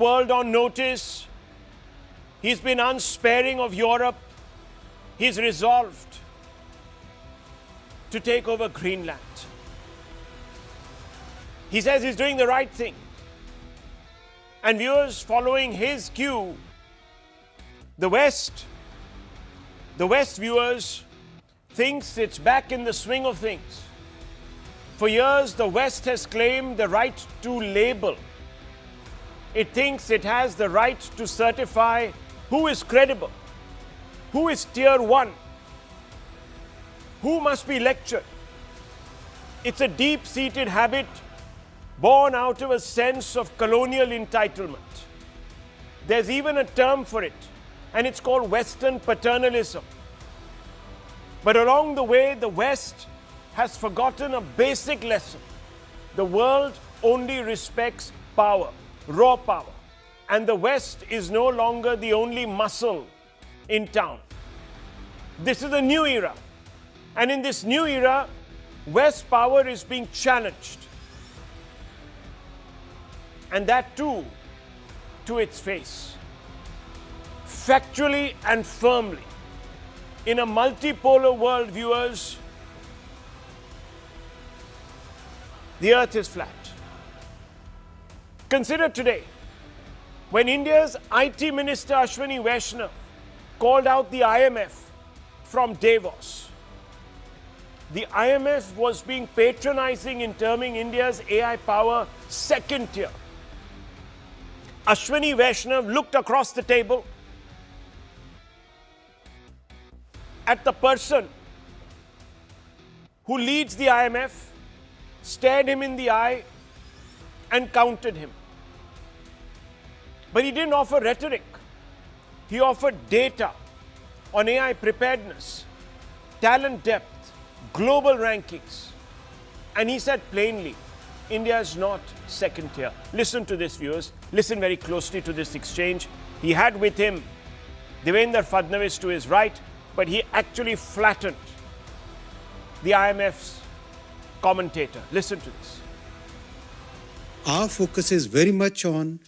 world on notice. He's been unsparing of Europe. He's resolved to take over Greenland. He says he's doing the right thing. And viewers, following his cue, the West viewers thinks it's back in the swing of things. For years, the West has claimed the right to label. It thinks it has the right to certify who is credible, who is tier one, who must be lectured. It's a deep-seated habit born out of a sense of colonial entitlement. There's even a term for it, and it's called Western paternalism. But along the way, the West has forgotten a basic lesson. The world only respects power, raw power, and the West is no longer the only muscle in town. This is a new era, and in this new era, West power is being challenged. And that too, to its face. Factually and firmly. In a multipolar world, viewers, the earth is flat. Consider today, when India's IT Minister Ashwini Vaishnaw called out the IMF from Davos. The IMF was being patronizing in terming India's AI power second tier. Ashwini Vaishnaw looked across the table at the person who leads the IMF, stared him in the eye and countered him. But he didn't offer rhetoric. He offered data on AI preparedness, talent depth, global rankings. And he said plainly, India is not second tier. Listen to this, viewers. Listen very closely to this exchange. He had with him Devendra Fadnavis to his right, but he actually flattened the IMF's commentator. Listen to this. Our focus is very much on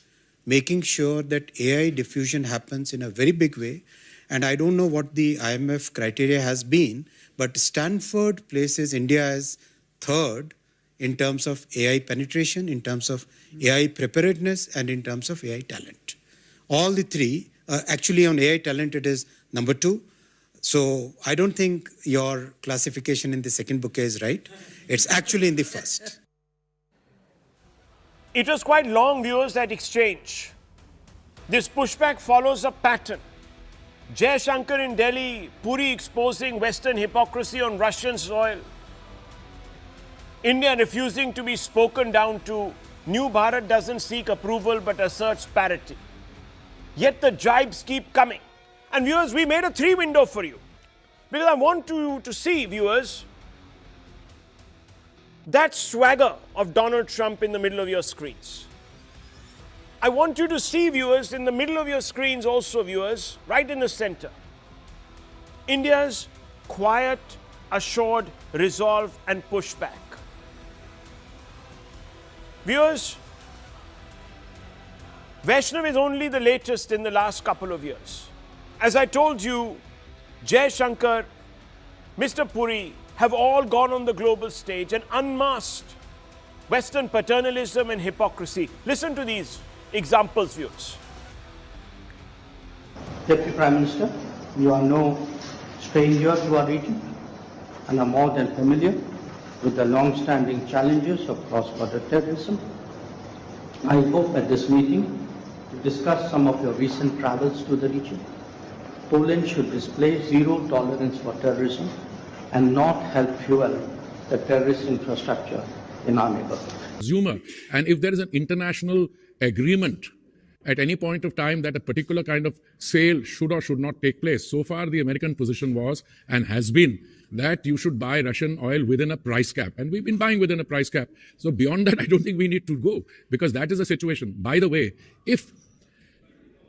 making sure that AI diffusion happens in a very big way. And I don't know what the IMF criteria has been, but Stanford places India as third in terms of AI penetration, in terms of AI preparedness, and in terms of AI talent. All the three, actually on AI talent it is number 2. So I don't think your classification in the second bouquet is right. It's actually in the first. It was quite long, viewers, that exchange. This pushback follows a pattern. Jai Shankar in Delhi, Puri exposing Western hypocrisy on Russian soil. India refusing to be spoken down to. New Bharat doesn't seek approval but asserts parity. Yet the jibes keep coming. And viewers, we made a 3-window for you. Because I want you to see, viewers, that swagger of Donald Trump in the middle of your screens. I want you to see, viewers, in the middle of your screens also, viewers, right in the center, India's quiet, assured resolve and pushback. Viewers, Vaishnaw is only the latest in the last couple of years. As I told you, Jai Shankar, Mr. Puri have all gone on the global stage and unmasked Western paternalism and hypocrisy. Listen to these examples, viewers. Deputy Prime Minister, you are no stranger to our region and are more than familiar with the long-standing challenges of cross-border terrorism. I hope at this meeting to discuss some of your recent travels to the region. Poland should display zero tolerance for terrorism and not help fuel the terrorist infrastructure in our neighborhood. Consumer, and if there is an international agreement at any point of time that a particular kind of sale should or should not take place. So far, the American position was and has been that you should buy Russian oil within a price cap. And we've been buying within a price cap. So beyond that, I don't think we need to go, because that is the situation. By the way, if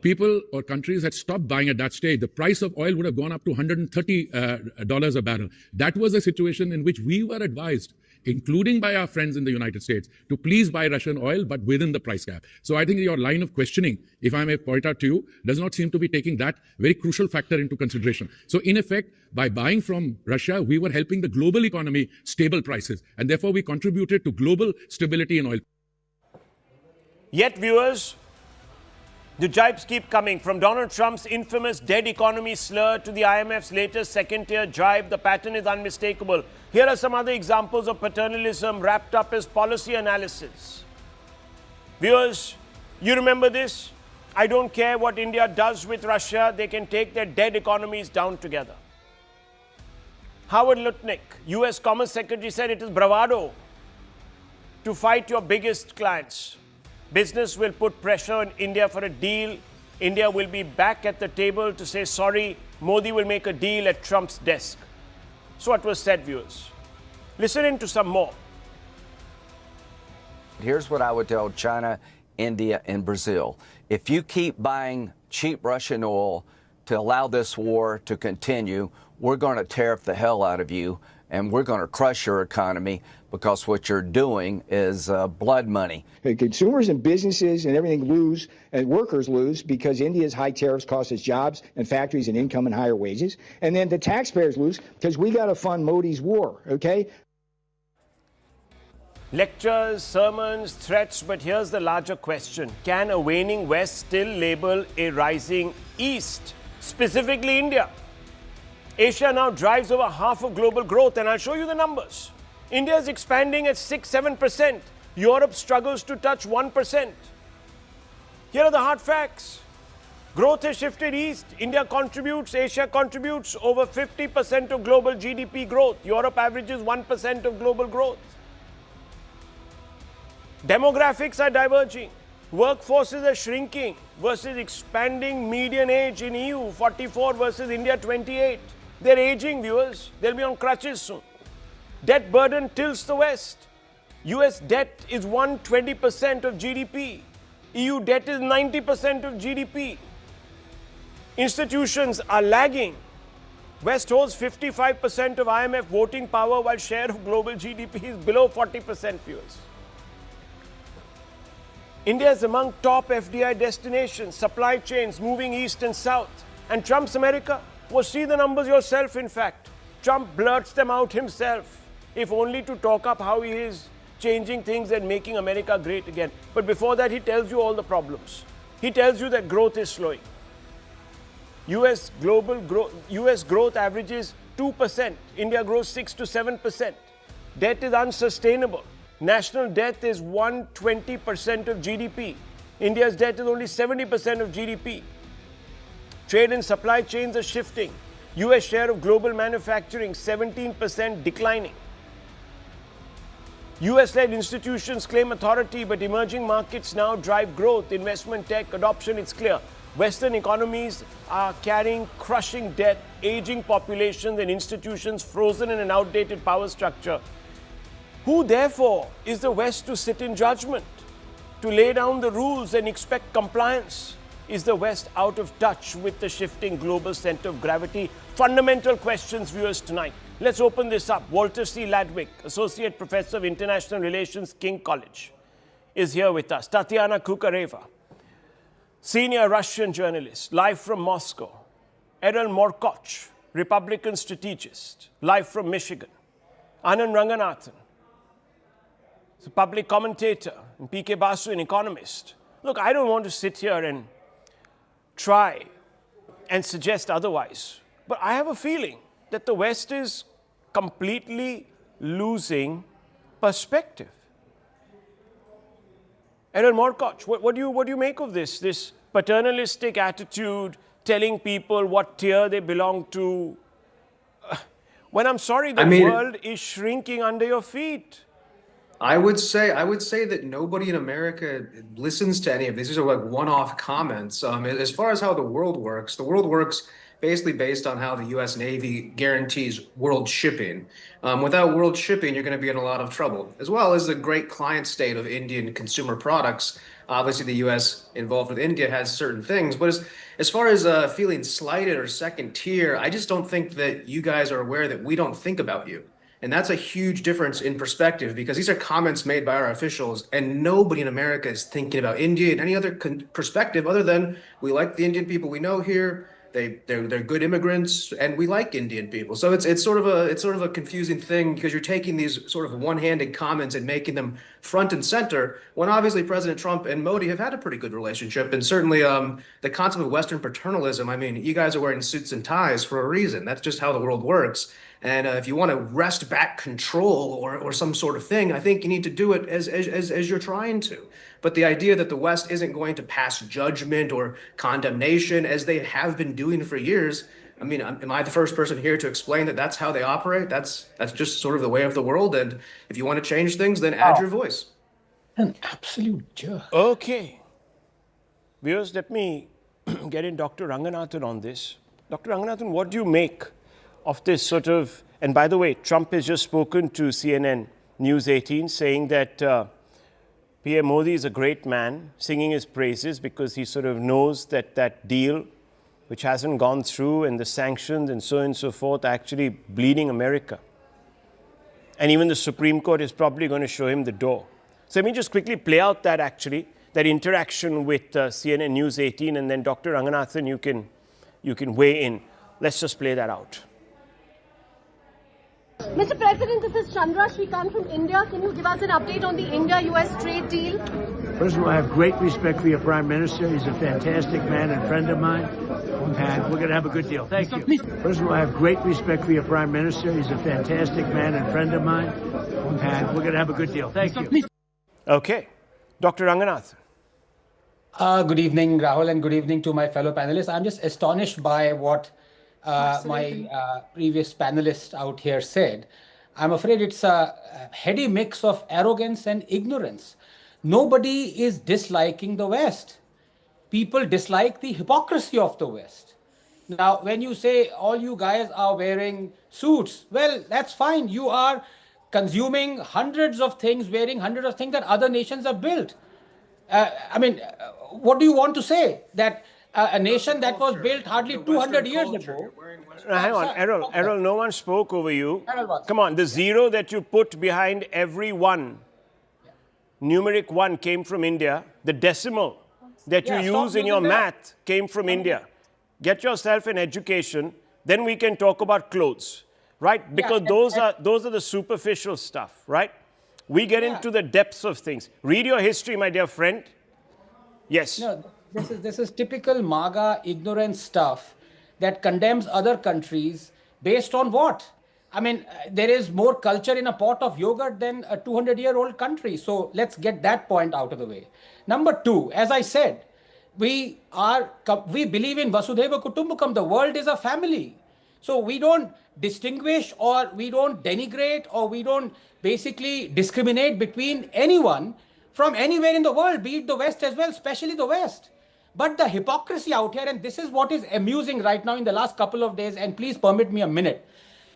people or countries had stopped buying at that stage, the price of oil would have gone up to $130 a barrel. That was a situation in which we were advised including by our friends in the United States, to please buy Russian oil, but within the price cap. So I think your line of questioning, if I may point out to you, does not seem to be taking that very crucial factor into consideration. So in effect, by buying from Russia, we were helping the global economy stable prices, and therefore we contributed to global stability in oil. Yet, viewers, the jibes keep coming. From Donald Trump's infamous dead economy slur to the IMF's latest second-tier jibe, the pattern is unmistakable. Here are some other examples of paternalism wrapped up as policy analysis. Viewers, you remember this? I don't care what India does with Russia, they can take their dead economies down together. Howard Lutnick, US Commerce Secretary, said it is bravado to fight your biggest clients. Business will put pressure on India for a deal. India will be back at the table to say sorry. Modi will make a deal at Trump's desk. So what was said, viewers. Listen in to some more. Here's what I would tell China, India, and Brazil. If you keep buying cheap Russian oil to allow this war to continue, we're going to tariff the hell out of you, and we're going to crush your economy, because what you're doing is blood money. Consumers and businesses and everything lose, and workers lose, because India's high tariffs cost us jobs and factories and income and higher wages. And then the taxpayers lose, because we got to fund Modi's war, okay? Lectures, sermons, threats, but here's the larger question. Can a waning West still label a rising East, specifically India? Asia now drives over half of global growth, and I'll show you the numbers. India is expanding at 6-7%. Europe struggles to touch 1%. Here are the hard facts. Growth has shifted east. India contributes, Asia contributes over 50% of global GDP growth. Europe averages 1% of global growth. Demographics are diverging. Workforces are shrinking versus expanding median age in EU, 44 versus India, 28. They're aging, viewers. They'll be on crutches soon. Debt burden tilts the West. US debt is 120% of GDP. EU debt is 90% of GDP. Institutions are lagging. West holds 55% of IMF voting power, while share of global GDP is below 40%, viewers. India is among top FDI destinations, supply chains moving east and south. And Trump's America? Well, see the numbers yourself, in fact. Trump blurts them out himself, if only to talk up how he is changing things and making America great again. But before that, he tells you all the problems. He tells you that growth is slowing. US growth averages 2%. India grows 6 to 7%. Debt is unsustainable. National debt is 120% of GDP. India's debt is only 70% of GDP. Trade and supply chains are shifting. US share of global manufacturing 17% declining. US-led institutions claim authority, but emerging markets now drive growth, investment, tech, adoption. It's clear. Western economies are carrying crushing debt, aging populations, and institutions frozen in an outdated power structure. Who, therefore, is the West to sit in judgment, to lay down the rules and expect compliance? Is the West out of touch with the shifting global center of gravity? Fundamental questions, viewers, tonight. Let's open this up. Walter C. Ladwick, Associate Professor of International Relations, King College, is here with us. Tatiana Kukareva, Senior Russian journalist, live from Moscow. Errol Morkoch, Republican strategist, live from Michigan. Anand Ranganathan, a public commentator, and P.K. Basu, an economist. Look, I don't want to sit here and try and suggest otherwise, but I have a feeling that the West is completely losing perspective. Errol Morkoch, what do you make of this paternalistic attitude, telling people what tier they belong to, when I'm sorry, the world is shrinking under your feet? I would say that nobody in America listens to any of these. These are like one-off comments. As far as how the world works basically based on how the U.S. Navy guarantees world shipping. Without world shipping, you're going to be in a lot of trouble, as well as the great client state of Indian consumer products. Obviously, the U.S. involved with India has certain things, but as far as feeling slighted or second tier, I just don't think that you guys are aware that we don't think about you. And that's a huge difference in perspective because these are comments made by our officials, and nobody in America is thinking about India in any other perspective other than we like the Indian people we know here. They're good immigrants, and we like Indian people. So it's sort of a confusing thing because you're taking these sort of one-handed comments and making them front and center when obviously President Trump and Modi have had a pretty good relationship, and certainly the concept of Western paternalism. I mean, you guys are wearing suits and ties for a reason. That's just how the world works. And if you want to wrest back control or some sort of thing, I think you need to do it as you're trying to. But the idea that the West isn't going to pass judgment or condemnation as they have been doing for years, I mean, am I the first person here to explain that that's how they operate? That's just sort of the way of the world. And if you want to change things, then add your voice. An absolute jerk. Okay. Viewers, let me get in Dr. Ranganathan on this. Dr. Ranganathan, what do you make of this sort of, and by the way, Trump has just spoken to CNN News18 saying that PM Modi is a great man, singing his praises because he sort of knows that that deal, which hasn't gone through, and the sanctions and so on and so forth, are actually bleeding America. And even the Supreme Court is probably going to show him the door. So let me just quickly play out that interaction with CNN News 18, and then Dr. Ranganathan, you can weigh in. Let's just play that out. Mr. President, this is Chandra Shrikant from India. Can you give us an update on the India-US trade deal? First of all, I have great respect for your Prime Minister. He's a fantastic man and friend of mine, and we're going to have a good deal. Thank you. First of all, I have great respect for your Prime Minister. He's a fantastic man and friend of mine, and we're going to have a good deal. Thank you. Okay. Dr. Ranganathan. Good evening, Rahul, and good evening to my fellow panelists. I'm just astonished by what my previous panelist out here said. I'm afraid it's a heady mix of arrogance and ignorance. Nobody is disliking the West. People dislike the hypocrisy of the West. Now, when you say all you guys are wearing suits, well, that's fine. You are consuming hundreds of things, wearing hundreds of things that other nations have built. What do you want to say? That a nation that was built hardly 200 years ago. Hang on, Errol, no one spoke over you. Come on, the zero that you put behind every one, numeric one, came from India. The decimal that you use in your math came from India. Get yourself an education, then we can talk about clothes, right? Because those are the superficial stuff, right? We get into the depths of things. Read your history, my dear friend. Yes. No, this is typical MAGA ignorant stuff that condemns other countries based on what? I mean, there is more culture in a pot of yogurt than a 200-year-old country. So let's get that point out of the way. Number two, as I said, we believe in Vasudhaiva Kutumbakam. The world is a family. So we don't distinguish, or we don't denigrate, or we don't basically discriminate between anyone from anywhere in the world, be it the West as well, especially the West. But the hypocrisy out here, and this is what is amusing right now in the last couple of days, and please permit me a minute.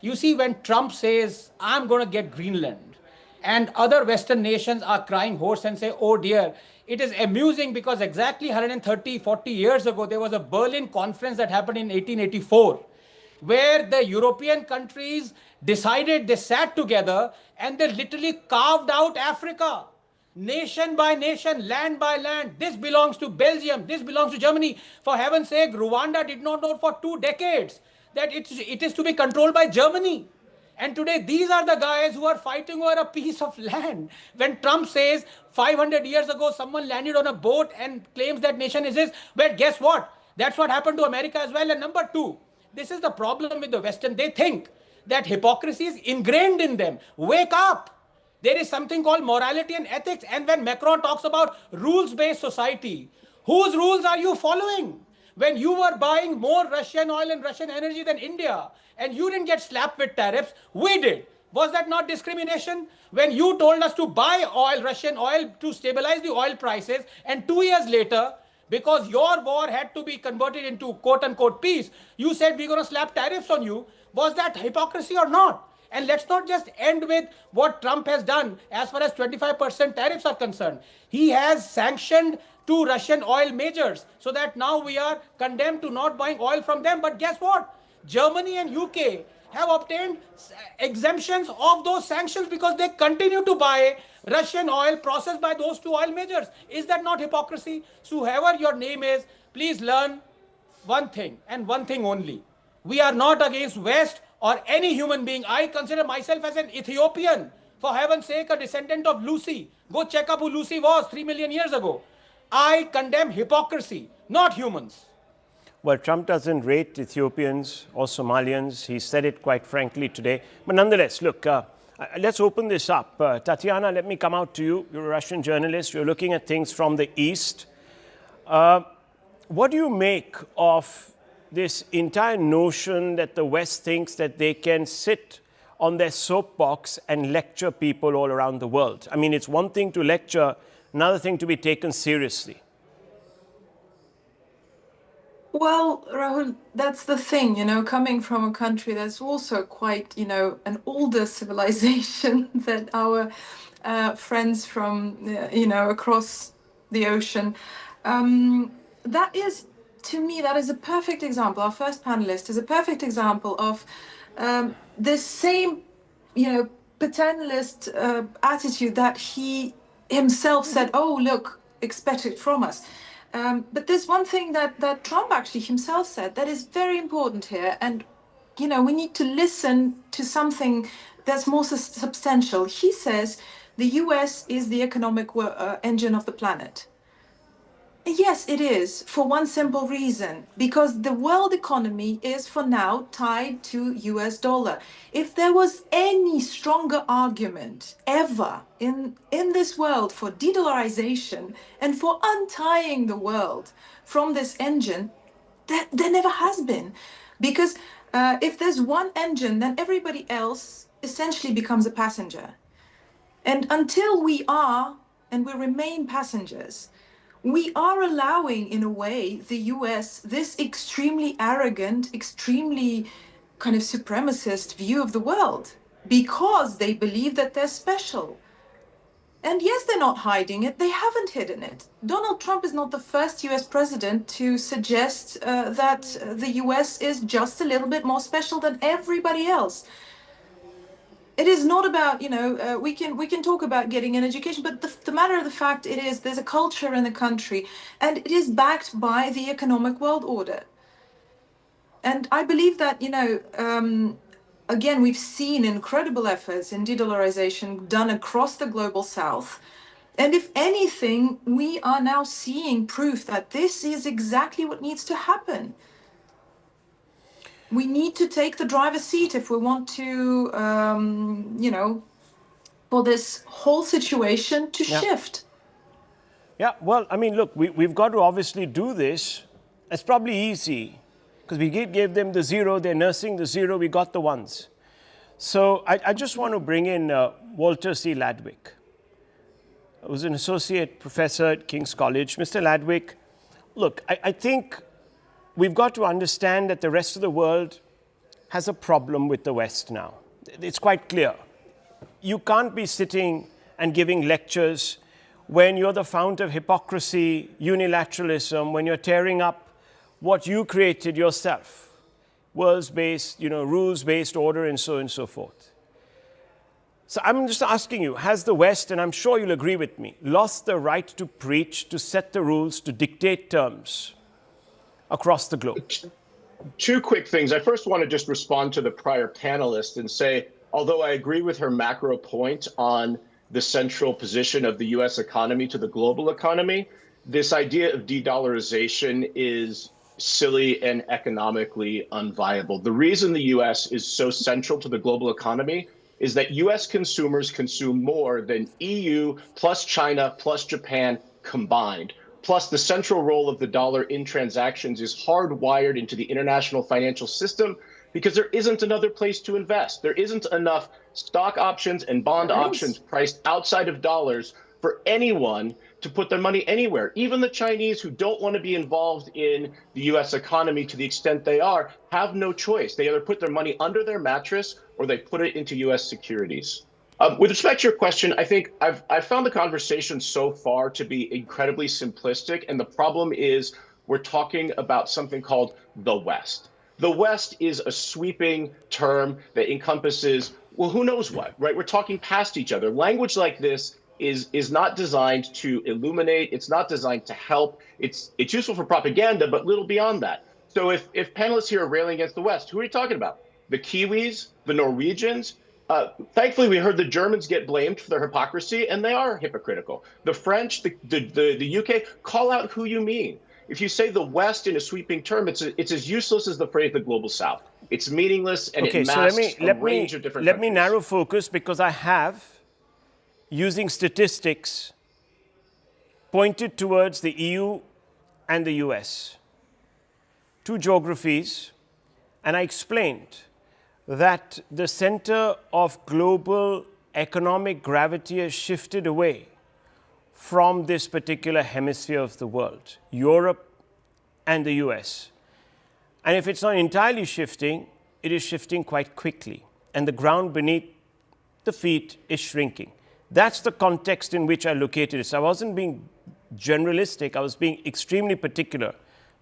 You see, when Trump says, I'm going to get Greenland, and other Western nations are crying hoarse and say, oh dear, it is amusing because exactly 130, 40 years ago, there was a Berlin conference that happened in 1884, where the European countries decided, they sat together, and they literally carved out Africa. Nation by nation, land by land. This belongs to Belgium. This belongs to Germany. For heaven's sake, Rwanda did not know for 2 decades that it is to be controlled by Germany. And today, these are the guys who are fighting over a piece of land. When Trump says 500 years ago, someone landed on a boat and claims that nation is his, well, guess what? That's what happened to America as well. And number two, this is the problem with the Western. They think that hypocrisy is ingrained in them. Wake up. There is something called morality and ethics. And when Macron talks about rules-based society, whose rules are you following? When you were buying more Russian oil and Russian energy than India, and you didn't get slapped with tariffs, we did. Was that not discrimination? When you told us to buy oil, Russian oil, to stabilize the oil prices, and 2 years later, because your war had to be converted into quote-unquote peace, you said we're going to slap tariffs on you. Was that hypocrisy or not? And let's not just end with what Trump has done as far as 25% tariffs are concerned. He has sanctioned 2 Russian oil majors so that now we are condemned to not buying oil from them. But guess what? Germany and UK have obtained exemptions of those sanctions because they continue to buy Russian oil processed by those two oil majors. Is that not hypocrisy? So whoever your name is, please learn one thing and one thing only. We are not against West or any human being. I consider myself as an Ethiopian. For heaven's sake, a descendant of Lucy. Go check up who Lucy was 3 million years ago. I condemn hypocrisy, not humans. Well, Trump doesn't rate Ethiopians or Somalians. He said it quite frankly today. But nonetheless, look, let's open this up. Tatiana, let me come out to you. You're a Russian journalist. You're looking at things from the East. What do you make of this entire notion that the West thinks that they can sit on their soapbox and lecture people all around the world? I mean, it's one thing to lecture, another thing to be taken seriously. Well, Rahul, that's the thing, coming from a country that's also quite, an older civilization that our friends from, across the ocean. That is, to me, that is a perfect example. Our first panelist is a perfect example of this same, paternalist attitude that he himself said, oh, look, expect it from us. But there's one thing that Trump actually himself said that is very important here. And, we need to listen to something that's more substantial. He says the US is the economic engine of the planet. Yes, it is, for one simple reason, because the world economy is for now tied to US dollar. If there was any stronger argument ever in this world for de-dollarization and for untying the world from this engine, there never has been. Because if there's one engine, then everybody else essentially becomes a passenger. And until we are, and we remain passengers, we are allowing, in a way, the US this extremely arrogant, extremely kind of supremacist view of the world because they believe that they're special. And yes, they're not hiding it. They haven't hidden it. Donald Trump is not the first US president to suggest that the US is just a little bit more special than everybody else. It is not about, we can talk about getting an education, but the matter of the fact it is there's a culture in the country and it is backed by the economic world order. And I believe that, again, we've seen incredible efforts in de-dollarization done across the global south. And if anything, we are now seeing proof that this is exactly what needs to happen. We need to take the driver's seat if we want to, for this whole situation to shift. Yeah, well, I mean, look, we've got to obviously do this. It's probably easy because we gave them the zero, they're nursing the zero, we got the ones. So I just want to bring in Walter C. Ladwick, who's an associate professor at King's College. Mr. Ladwick, look, I think we've got to understand that the rest of the world has a problem with the West now. It's quite clear. You can't be sitting and giving lectures when you're the fount of hypocrisy, unilateralism, when you're tearing up what you created yourself, worlds-based, rules-based order, and so on and so forth. So I'm just asking you, has the West, and I'm sure you'll agree with me, lost the right to preach, to set the rules, to dictate terms across the globe? Two quick things. I first want to just respond to the prior panelist and say, although I agree with her macro point on the central position of the US economy to the global economy, this idea of de-dollarization is silly and economically unviable. The reason the US is so central to the global economy is that US consumers consume more than EU plus China plus Japan combined. Plus, the central role of the dollar in transactions is hardwired into the international financial system because there isn't another place to invest. There isn't enough stock options and bond options priced outside of dollars for anyone to put their money anywhere. Even the Chinese who don't want to be involved in the US economy to the extent they are, have no choice. They either put their money under their mattress or they put it into US securities. With respect to your question, I think I've found the conversation so far to be incredibly simplistic. And the problem is we're talking about something called the West. The West is a sweeping term that encompasses, well, who knows what, right? We're talking past each other. Language like this is not designed to illuminate. It's not designed to help. It's useful for propaganda, but little beyond that. So if panelists here are railing against the West, who are you talking about? The Kiwis, the Norwegians? Thankfully, we heard the Germans get blamed for their hypocrisy, and they are hypocritical. The French, the UK, call out who you mean. If you say the West in a sweeping term, it's as useless as the phrase the global South. It's meaningless, and it masks a range of different countries. Let me narrow focus, because I have, using statistics, pointed towards the EU and the US. Two geographies, and I explained that the center of global economic gravity has shifted away from this particular hemisphere of the world, Europe and the US. And if it's not entirely shifting, it is shifting quite quickly, and the ground beneath the feet is shrinking. That's the context in which I located it. So I wasn't being generalistic, I was being extremely particular,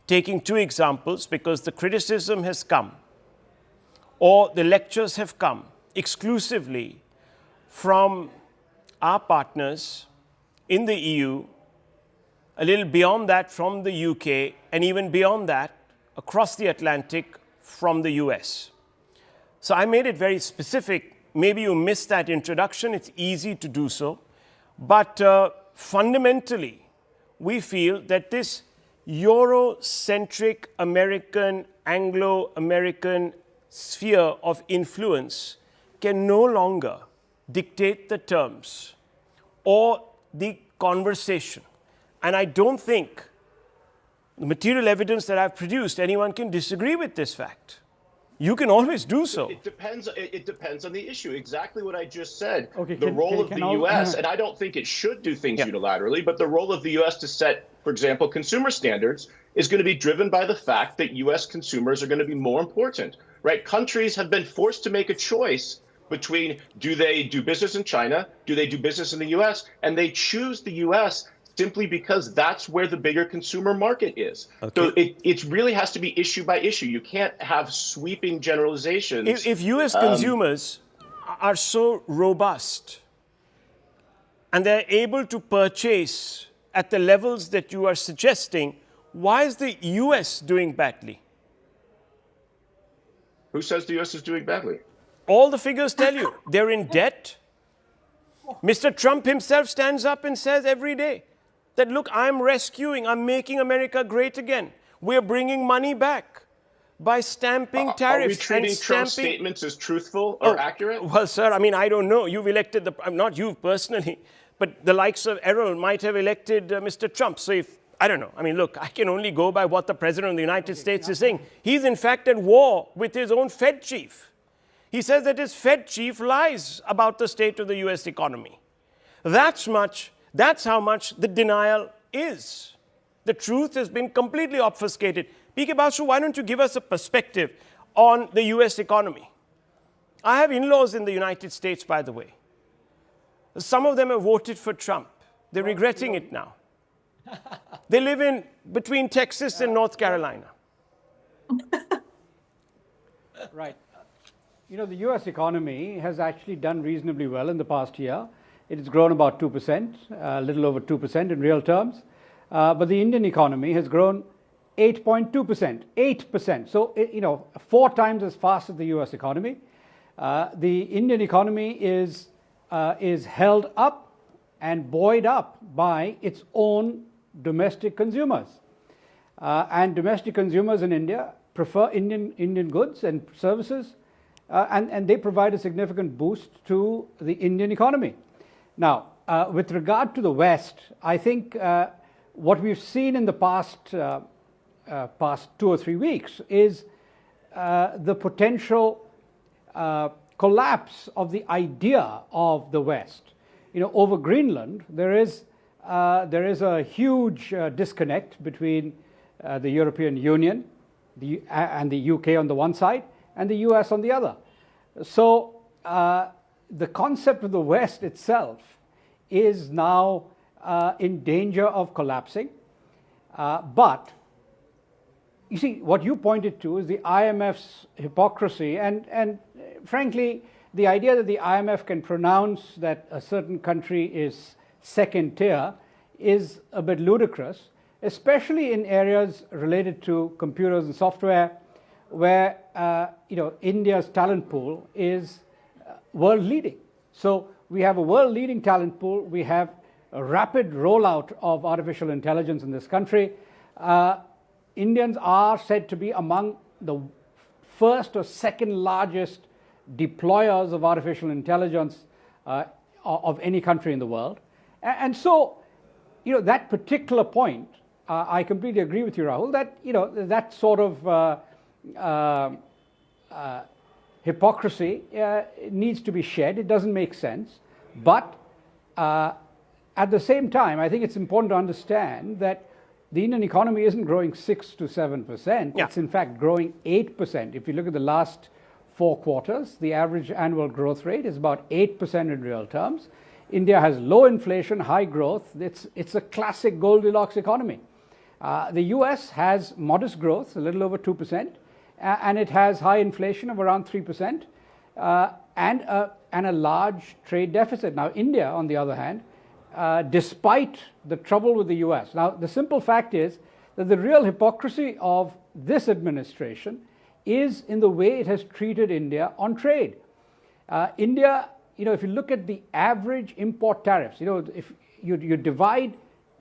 taking two examples because the criticism has come, or the lectures have come exclusively from our partners in the EU, a little beyond that from the UK, and even beyond that across the Atlantic from the US. So I made it very specific. Maybe you missed that introduction. It's easy to do so. But fundamentally, we feel that this Eurocentric American, Anglo-American sphere of influence can no longer dictate the terms or the conversation. And I don't think the material evidence that I've produced, anyone can disagree with this fact. You can always do so. It depends on the issue. Exactly what I just said. Okay, the role of the U.S., and I don't think it should do things unilaterally, but the role of the U.S. to set, for example, consumer standards is going to be driven by the fact that U.S. consumers are going to be more important, right? Countries have been forced to make a choice between, do they do business in China? Do they do business in the U.S.? And they choose the U.S. simply because that's where the bigger consumer market is. Okay. So it really has to be issue by issue. You can't have sweeping generalizations. If U.S. consumers are so robust and they're able to purchase at the levels that you are suggesting, why is the U.S. doing badly? Who says the U.S. is doing badly? All the figures tell you. They're in debt. Mr. Trump himself stands up and says every day that, look, I'm making America great again. We're bringing money back by stamping tariffs. Are we treating Trump's statements as truthful or accurate? Well, sir, I mean, I don't know. You've elected not you personally, but the likes of Errol might have elected Mr. Trump. So I don't know. I mean, look, I can only go by what the President of the United States is saying. He's in fact at war with his own Fed chief. He says that his Fed chief lies about the state of the US economy. That's how much the denial is. The truth has been completely obfuscated. P.K. Basu, why don't you give us a perspective on the US economy? I have in-laws in the United States, by the way. Some of them have voted for Trump. They're regretting it now. They live between Texas and North Carolina. Right. You know, the US economy has actually done reasonably well in the past year. It has grown about 2%, a little over 2% in real terms. But the Indian economy has grown 8.2%, 8%. So, 4 times as fast as the US economy. The Indian economy is held up and buoyed up by its own domestic consumers. And domestic consumers in India prefer Indian goods and services, and they provide a significant boost to the Indian economy. Now, with regard to the West, I think what we've seen in the past 2 or 3 weeks is the potential collapse of the idea of the West. Over Greenland, there is a huge disconnect between the European Union and the UK on the one side and the US on the other. So the concept of the West itself is now in danger of collapsing. But you see, what you pointed to is the IMF's hypocrisy, and frankly, the idea that the IMF can pronounce that a certain country is second tier is a bit ludicrous, especially in areas related to computers and software, where India's talent pool is world leading. So we have a world leading talent pool. We have a rapid rollout of artificial intelligence in this country. Indians are said to be among the first or second largest deployers of artificial intelligence of any country in the world. And so, that particular point, I completely agree with you, Rahul, that, that sort of hypocrisy needs to be shed. It doesn't make sense. But at the same time, I think it's important to understand that the Indian economy isn't growing 6 to 7%. Yeah. It's in fact growing 8%. If you look at the last 4 quarters, the average annual growth rate is about 8% in real terms. India has low inflation, high growth. It's a classic Goldilocks economy. The US has modest growth, a little over 2%, and it has high inflation of around 3%, and a large trade deficit. Now, India, on the other hand, despite the trouble with the US. Now, the simple fact is that the real hypocrisy of this administration is in the way it has treated India on trade. India, if you look at the average import tariffs, if you divide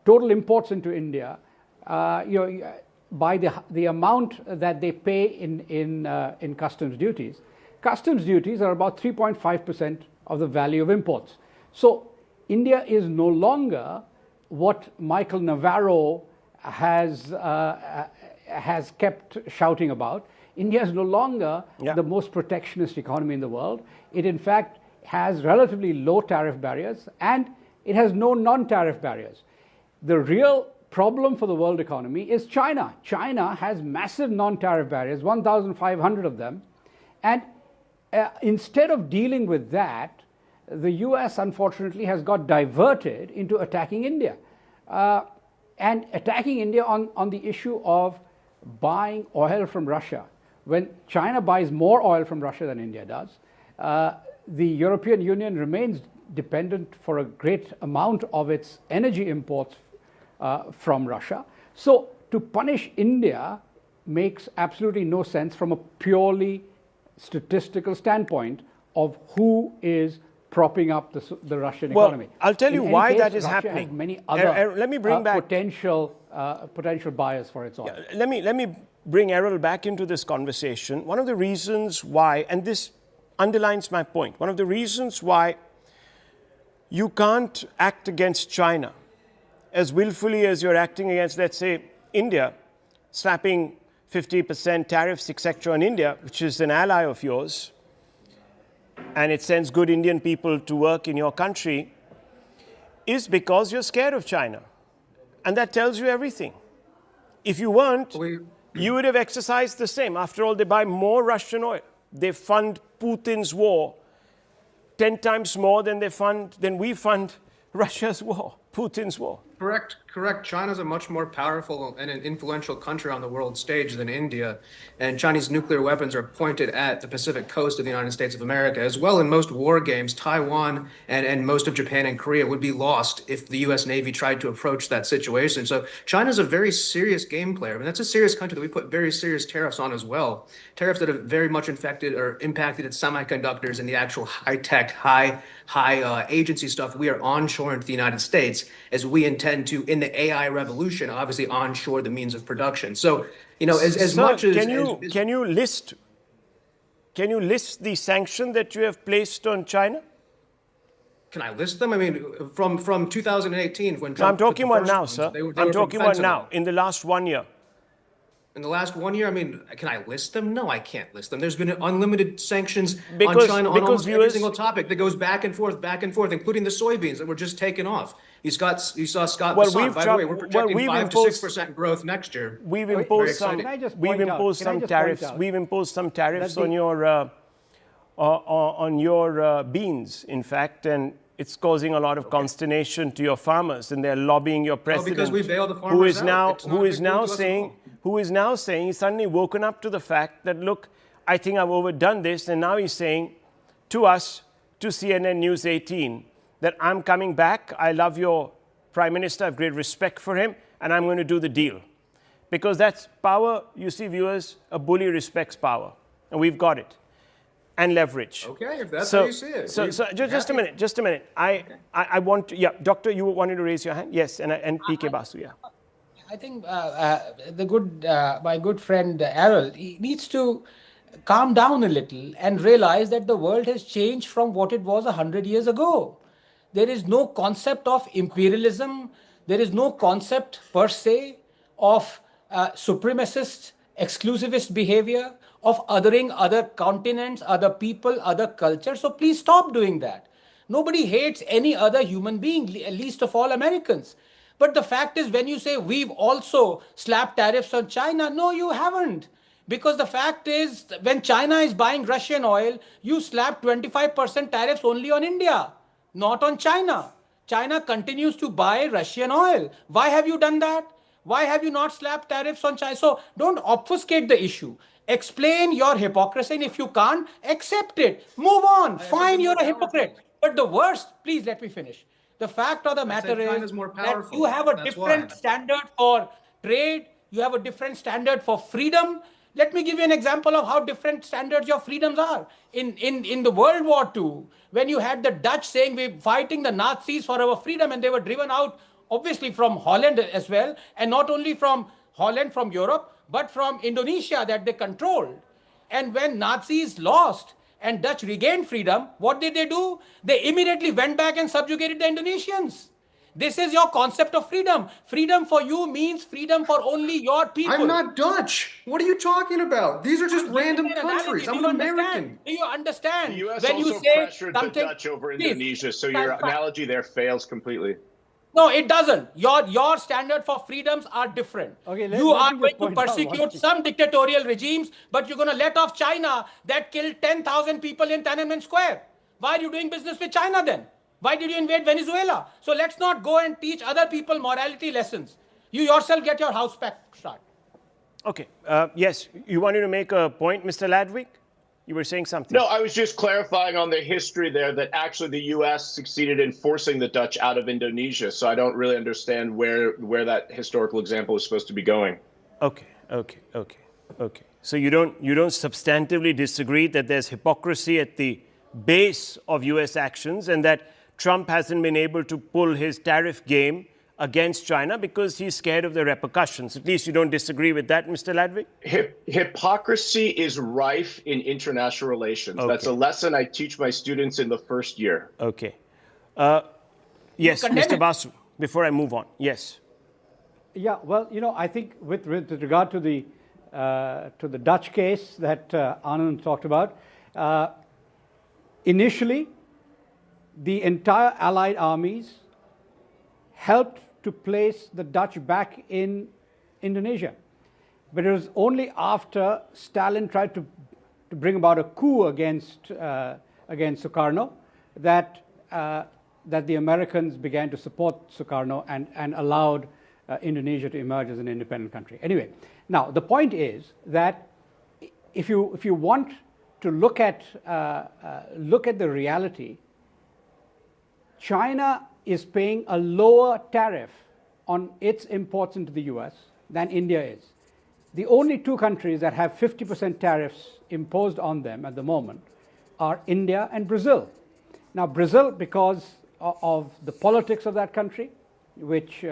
total imports into India, by the amount that they pay in customs duties. Customs duties are about 3.5% of the value of imports. So India is no longer what Michael Navarro has kept shouting about. India is no longer the most protectionist economy in the world. It in fact has relatively low tariff barriers, and it has no non-tariff barriers. The real problem for the world economy is China. China has massive non-tariff barriers, 1,500 of them, and instead of dealing with that, the US unfortunately has got diverted into attacking India, and attacking India on the issue of buying oil from Russia. When China buys more oil from Russia than India does, the European Union remains dependent for a great amount of its energy imports from Russia. So to punish India makes absolutely no sense from a purely statistical standpoint of who is propping up the Russian economy. I'll tell you why that is Russia happening. Has many other let me bring back potential buyers for its oil. Let me bring Errol back into this conversation. One of the reasons why, and this underlines my point, one of the reasons why you can't act against China as willfully as you're acting against, let's say, India, slapping 50% tariffs, etc. on India, which is an ally of yours, and it sends good Indian people to work in your country, is because you're scared of China. And that tells you everything. If you weren't, you would have exercised the same. After all, they buy more Russian oil. They fund Putin's war 10 times more than we fund Russia's war, Putin's war. Correct. China's a much more powerful and an influential country on the world stage than India, and Chinese nuclear weapons are pointed at the Pacific coast of the United States of America. As well, in most war games, Taiwan and most of Japan and Korea would be lost if the U.S. Navy tried to approach that situation. So China's a very serious game player, and that's a serious country that we put very serious tariffs on as well. Tariffs that have very much impacted its semiconductors and the actual high-tech, high agency stuff we are onshoring to the United States, as we intend to, in the AI revolution, obviously onshore the means of production. So, as much as can you list the sanction that you have placed on China? Can I list them? I mean, from 2018 when Trump. I'm talking about now, sir. I'm talking about now, in the last 1 year. In the last 1 year, I mean, can I list them? No, I can't list them. There's been unlimited sanctions on China on almost every single topic that goes back and forth, including the soybeans that were just taken off. You saw Scott Bessant. By the way, we're projecting 5 to 6% growth next year. We've imposed some tariffs. We've imposed some tariffs on your beans, in fact, and it's causing a lot of consternation to your farmers, and they're lobbying your president, because we bailed the farmers out. who is now saying who is now saying he's suddenly woken up to the fact that, look, I think I've overdone this. And now he's saying to us, to CNN News 18, that I'm coming back. I love your Prime Minister. I have great respect for him. And I'm going to do the deal. Because that's power. You see, viewers, a bully respects power. And we've got it. And leverage. Okay, if that's how you see it. So just a minute. I want to, yeah, Doctor, you wanted to raise your hand? Yes, and PK Basu, yeah. I think my good friend Errol, he needs to calm down a little and realize that the world has changed from what it was 100 years ago. There is no concept of imperialism. There is no concept per se of supremacist, exclusivist behavior, of othering other continents, other people, other cultures. So please stop doing that. Nobody hates any other human being, least of all Americans. But the fact is, when you say we've also slapped tariffs on China, no, you haven't. Because the fact is, when China is buying Russian oil, you slap 25% tariffs only on India, not on China. China continues to buy Russian oil. Why have you done that? Why have you not slapped tariffs on China? So don't obfuscate the issue. Explain your hypocrisy, and if you can't, accept it. Move on. Fine, you're a hypocrite. But the worst, please let me finish. The fact of the matter is that you have a different standard for trade. You have a different standard for freedom. Let me give you an example of how different standards your freedoms are. In the World War II, when you had the Dutch saying we're fighting the Nazis for our freedom, and they were driven out, obviously, from Holland as well, and not only from Holland, from Europe, but from Indonesia that they controlled. And when Nazis lost and Dutch regained freedom, what did they do? They immediately went back and subjugated the Indonesians. This is your concept of freedom. Freedom for you means freedom for only your people. I'm not Dutch. What are you talking about? These are just random countries. I'm an American. Do you understand? The U.S. when also you say pressured the Dutch over Indonesia, so your analogy there fails completely. No, it doesn't. Your standard for freedoms are different. Okay, you are going to persecute some dictatorial regimes, but you're going to let off China that killed 10,000 people in Tiananmen Square. Why are you doing business with China then? Why did you invade Venezuela? So let's not go and teach other people morality lessons. You yourself get your house back start. Okay. Yes, you wanted to make a point, Mr. Ladwig? You were saying something. No, I was just clarifying on the history there that actually the U.S. succeeded in forcing the Dutch out of Indonesia. So I don't really understand where that historical example is supposed to be going. Okay. So you don't substantively disagree that there's hypocrisy at the base of U.S. actions and that Trump hasn't been able to pull his tariff game against China because he's scared of the repercussions. At least you don't disagree with that, Mr. Ladwig? Hypocrisy is rife in international relations. Okay. That's a lesson I teach my students in the first year. Okay. Yes, Mr. Basu, before I move on. Yes. Yeah, well, I think with regard to the Dutch case that Anand talked about, initially, the entire Allied armies helped to place the Dutch back in Indonesia. But it was only after Stalin tried to bring about a coup against Sukarno that the Americans began to support Sukarno and allowed Indonesia to emerge as an independent country. Anyway, now the point is that if you want to look at the reality, China is paying a lower tariff on its imports into the US than India is. The only two countries that have 50% tariffs imposed on them at the moment are India and Brazil. Now, Brazil, because of the politics of that country, which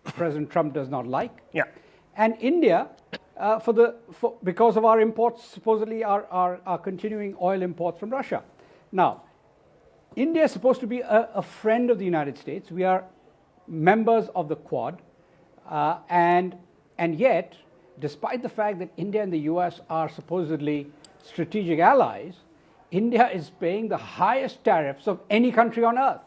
President Trump does not like, and India, because of our imports, supposedly our continuing oil imports from Russia. Now, India is supposed to be a friend of the United States. We are members of the Quad, and yet, despite the fact that India and the US are supposedly strategic allies, India is paying the highest tariffs of any country on earth.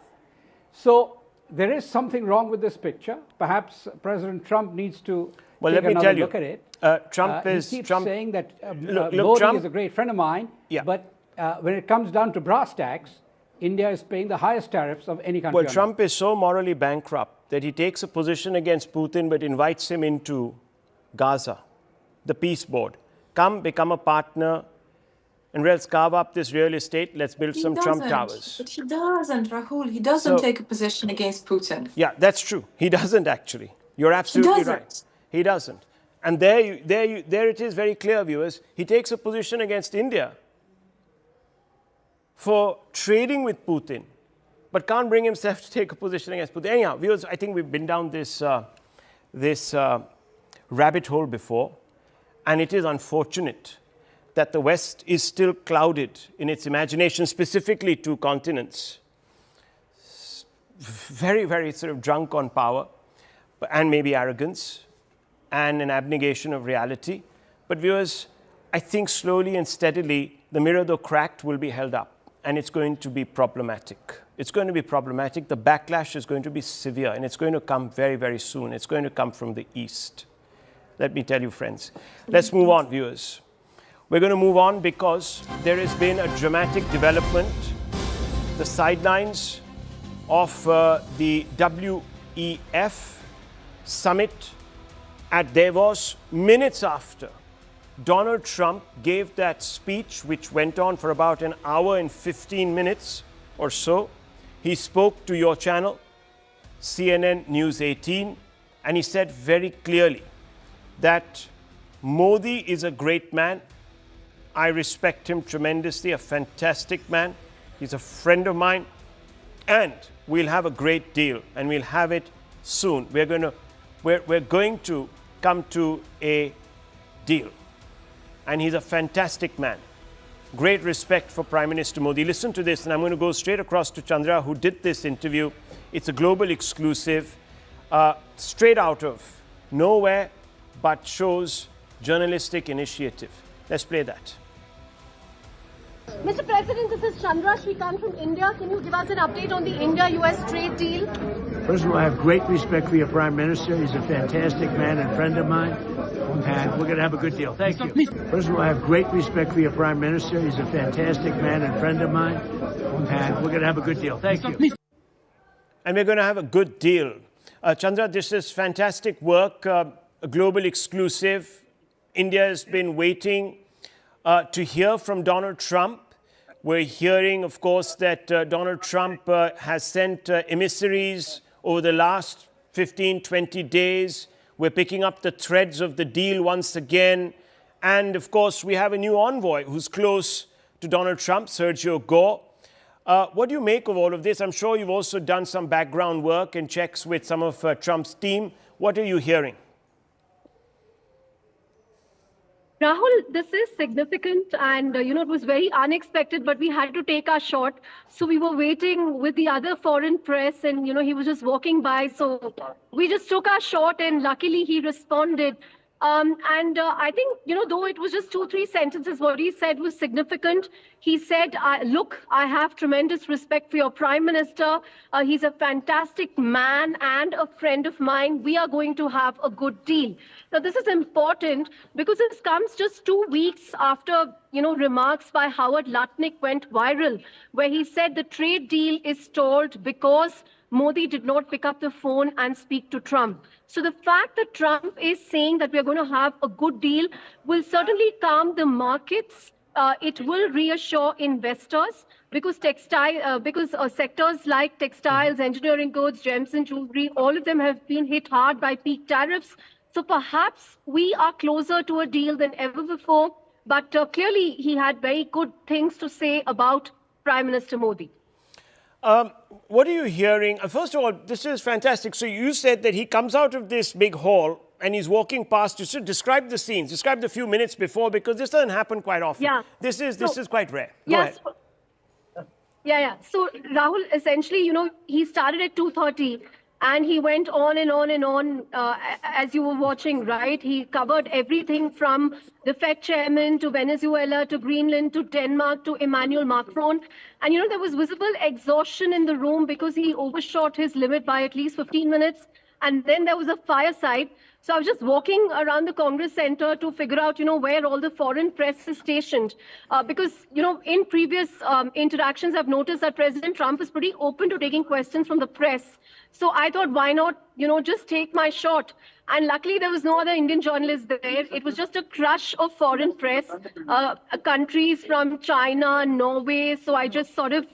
So there is something wrong with this picture. Perhaps President Trump needs to take another look at it. He keeps saying that Modi is a great friend of mine, but when it comes down to brass tacks, India is paying the highest tariffs of any country. Well, Trump is so morally bankrupt that he takes a position against Putin but invites him into Gaza. the peace board. Come, become a partner, and let's carve up this real estate. Let's build some Trump towers. But he doesn't, Rahul. He doesn't take a position against Putin. Yeah, that's true. He doesn't actually. You're absolutely right. He doesn't. And there it is very clear, viewers. He takes a position against India for trading with Putin, but can't bring himself to take a position against Putin. Anyhow, viewers, I think we've been down this rabbit hole before, and it is unfortunate that the West is still clouded in its imagination, specifically two continents. Very, very sort of drunk on power and maybe arrogance and an abnegation of reality. But viewers, I think slowly and steadily, the mirror, though cracked, will be held up, and it's going to be problematic. It's going to be problematic. The backlash is going to be severe, and it's going to come very, very soon. It's going to come from the East. Let me tell you, friends. Let's move on, viewers. We're going to move on because there has been a dramatic development. The sidelines of the WEF summit at Davos, minutes after Donald Trump gave that speech, which went on for about an hour and 15 minutes or so. He spoke to your channel, CNN News18, and he said very clearly that Modi is a great man. I respect him tremendously, a fantastic man. He's a friend of mine, and we'll have a great deal, and we'll have it soon. We're going to come to a deal. And he's a fantastic man. Great respect for Prime Minister Modi. Listen to this, and I'm going to go straight across to Chandra, who did this interview. It's a global exclusive, straight out of nowhere, but shows journalistic initiative. Let's play that. Mr. President, this is Chandra Shrikant from India. Can you give us an update on the India-US trade deal? First of all, I have great respect for your Prime Minister. He's a fantastic man and friend of mine, and we're going to have a good deal. Thank you. First of all, I have great respect for your Prime Minister. He's a fantastic man and friend of mine, and we're going to have a good deal. Thank you. And we're going to have a good deal. Chandra, this is fantastic work, a global exclusive. India has been waiting to hear from Donald Trump. We're hearing, of course, that Donald Trump has sent emissaries over the last 15, 20 days. We're picking up the threads of the deal once again. And, of course, we have a new envoy who's close to Donald Trump, Sergio Gore. What do you make of all of this? I'm sure you've also done some background work and checks with some of Trump's team. What are you hearing? Rahul, this is significant and, it was very unexpected, but we had to take our shot. So we were waiting with the other foreign press and, he was just walking by. So we just took our shot and luckily he responded. I think, though it was just 2-3 sentences, what he said was significant. He said, look, I have tremendous respect for your Prime Minister. He's a fantastic man and a friend of mine. We are going to have a good deal. Now, this is important because this comes just 2 weeks after, remarks by Howard Lutnick went viral, where he said the trade deal is stalled because Modi did not pick up the phone and speak to Trump. So the fact that Trump is saying that we are going to have a good deal will certainly calm the markets. It will reassure investors because sectors like textiles, engineering goods, gems and jewelry, all of them have been hit hard by peak tariffs. So perhaps we are closer to a deal than ever before. But clearly, he had very good things to say about Prime Minister Modi. What are you hearing? First of all, this is fantastic. So you said that he comes out of this big hall and he's walking past you. So describe the scenes. Describe the few minutes before, because this doesn't happen quite often. Yeah. This is quite rare. Go ahead. Yeah. So Rahul, essentially, he started at 2:30. And he went on and on and on, as you were watching, right? He covered everything from the Fed chairman to Venezuela to Greenland to Denmark to Emmanuel Macron. And, there was visible exhaustion in the room because he overshot his limit by at least 15 minutes. And then there was a fireside. So I was just walking around the Congress Center to figure out, where all the foreign press is stationed. Because, in previous interactions, I've noticed that President Trump is pretty open to taking questions from the press. So I thought, why not, just take my shot? And luckily, there was no other Indian journalist there. It was just a crush of foreign press, countries from China, Norway. So I just sort of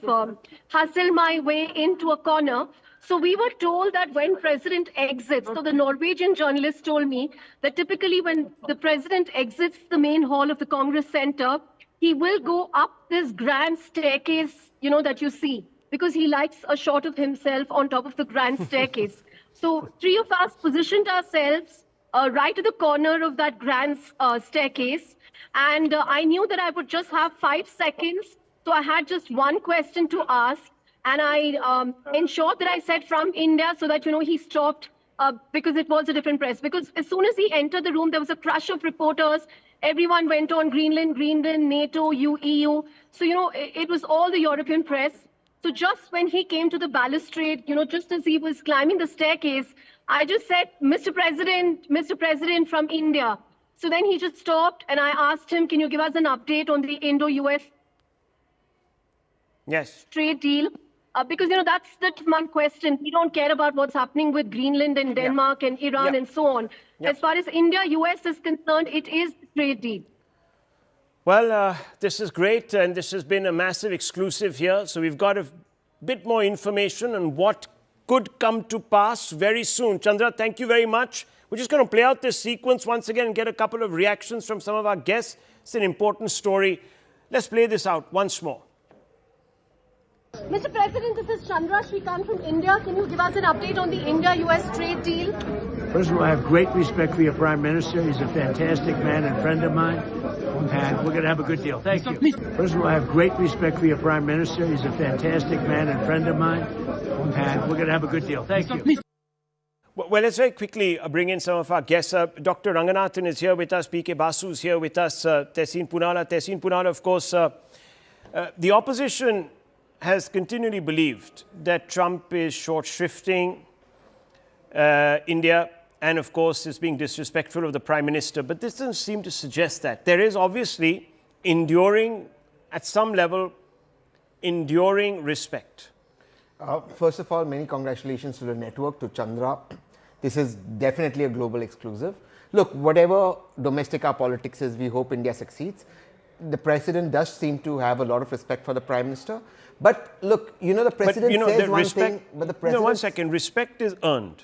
hustled my way into a corner. So we were told that when president exits, so the Norwegian journalist told me that typically when the president exits the main hall of the Congress Center, he will go up this grand staircase, that you see, because he likes a shot of himself on top of the grand staircase. So three of us positioned ourselves right at the corner of that grand staircase. And I knew that I would just have 5 seconds. So I had just one question to ask. And I ensured that I said from India so that, he stopped because it was a different press. Because as soon as he entered the room, there was a crush of reporters. Everyone went on Greenland, NATO, EU. So, it was all the European press. So just when he came to the balustrade, just as he was climbing the staircase, I just said, Mr. President from India. So then he just stopped and I asked him, can you give us an update on the Indo-US trade deal? Because, that's my question. We don't care about what's happening with Greenland and Denmark and Iran and so on. As far as India-US is concerned, it is a trade deal. Well, this is great, and this has been a massive exclusive here. So we've got a bit more information on what could come to pass very soon. Chandra, thank you very much. We're just going to play out this sequence once again and get a couple of reactions from some of our guests. It's an important story. Let's play this out once more. Mr. President, this is Chandra Shrikant from India. Can you give us an update on the India-US trade deal? First of all, I have great respect for your Prime Minister. He's a fantastic man and friend of mine. And we're going to have a good deal. Thank you. First of all, I have great respect for your Prime Minister. He's a fantastic man and friend of mine. And we're going to have a good deal. Thank you. Well, let's very quickly bring in some of our guests. Dr. Ranganathan is here with us. P.K. Basu is here with us. Tehseen Poonawalla, of course. The opposition has continually believed that Trump is short-shrifting India and, of course, is being disrespectful of the Prime Minister. But this doesn't seem to suggest that. There is obviously at some level, enduring respect. First of all, many congratulations to the network, to Chandra. This is definitely a global exclusive. Look, whatever domestic our politics is, we hope India succeeds. The president does seem to have a lot of respect for the Prime Minister. But look, the president says one thing, but the president... one second. Respect is earned.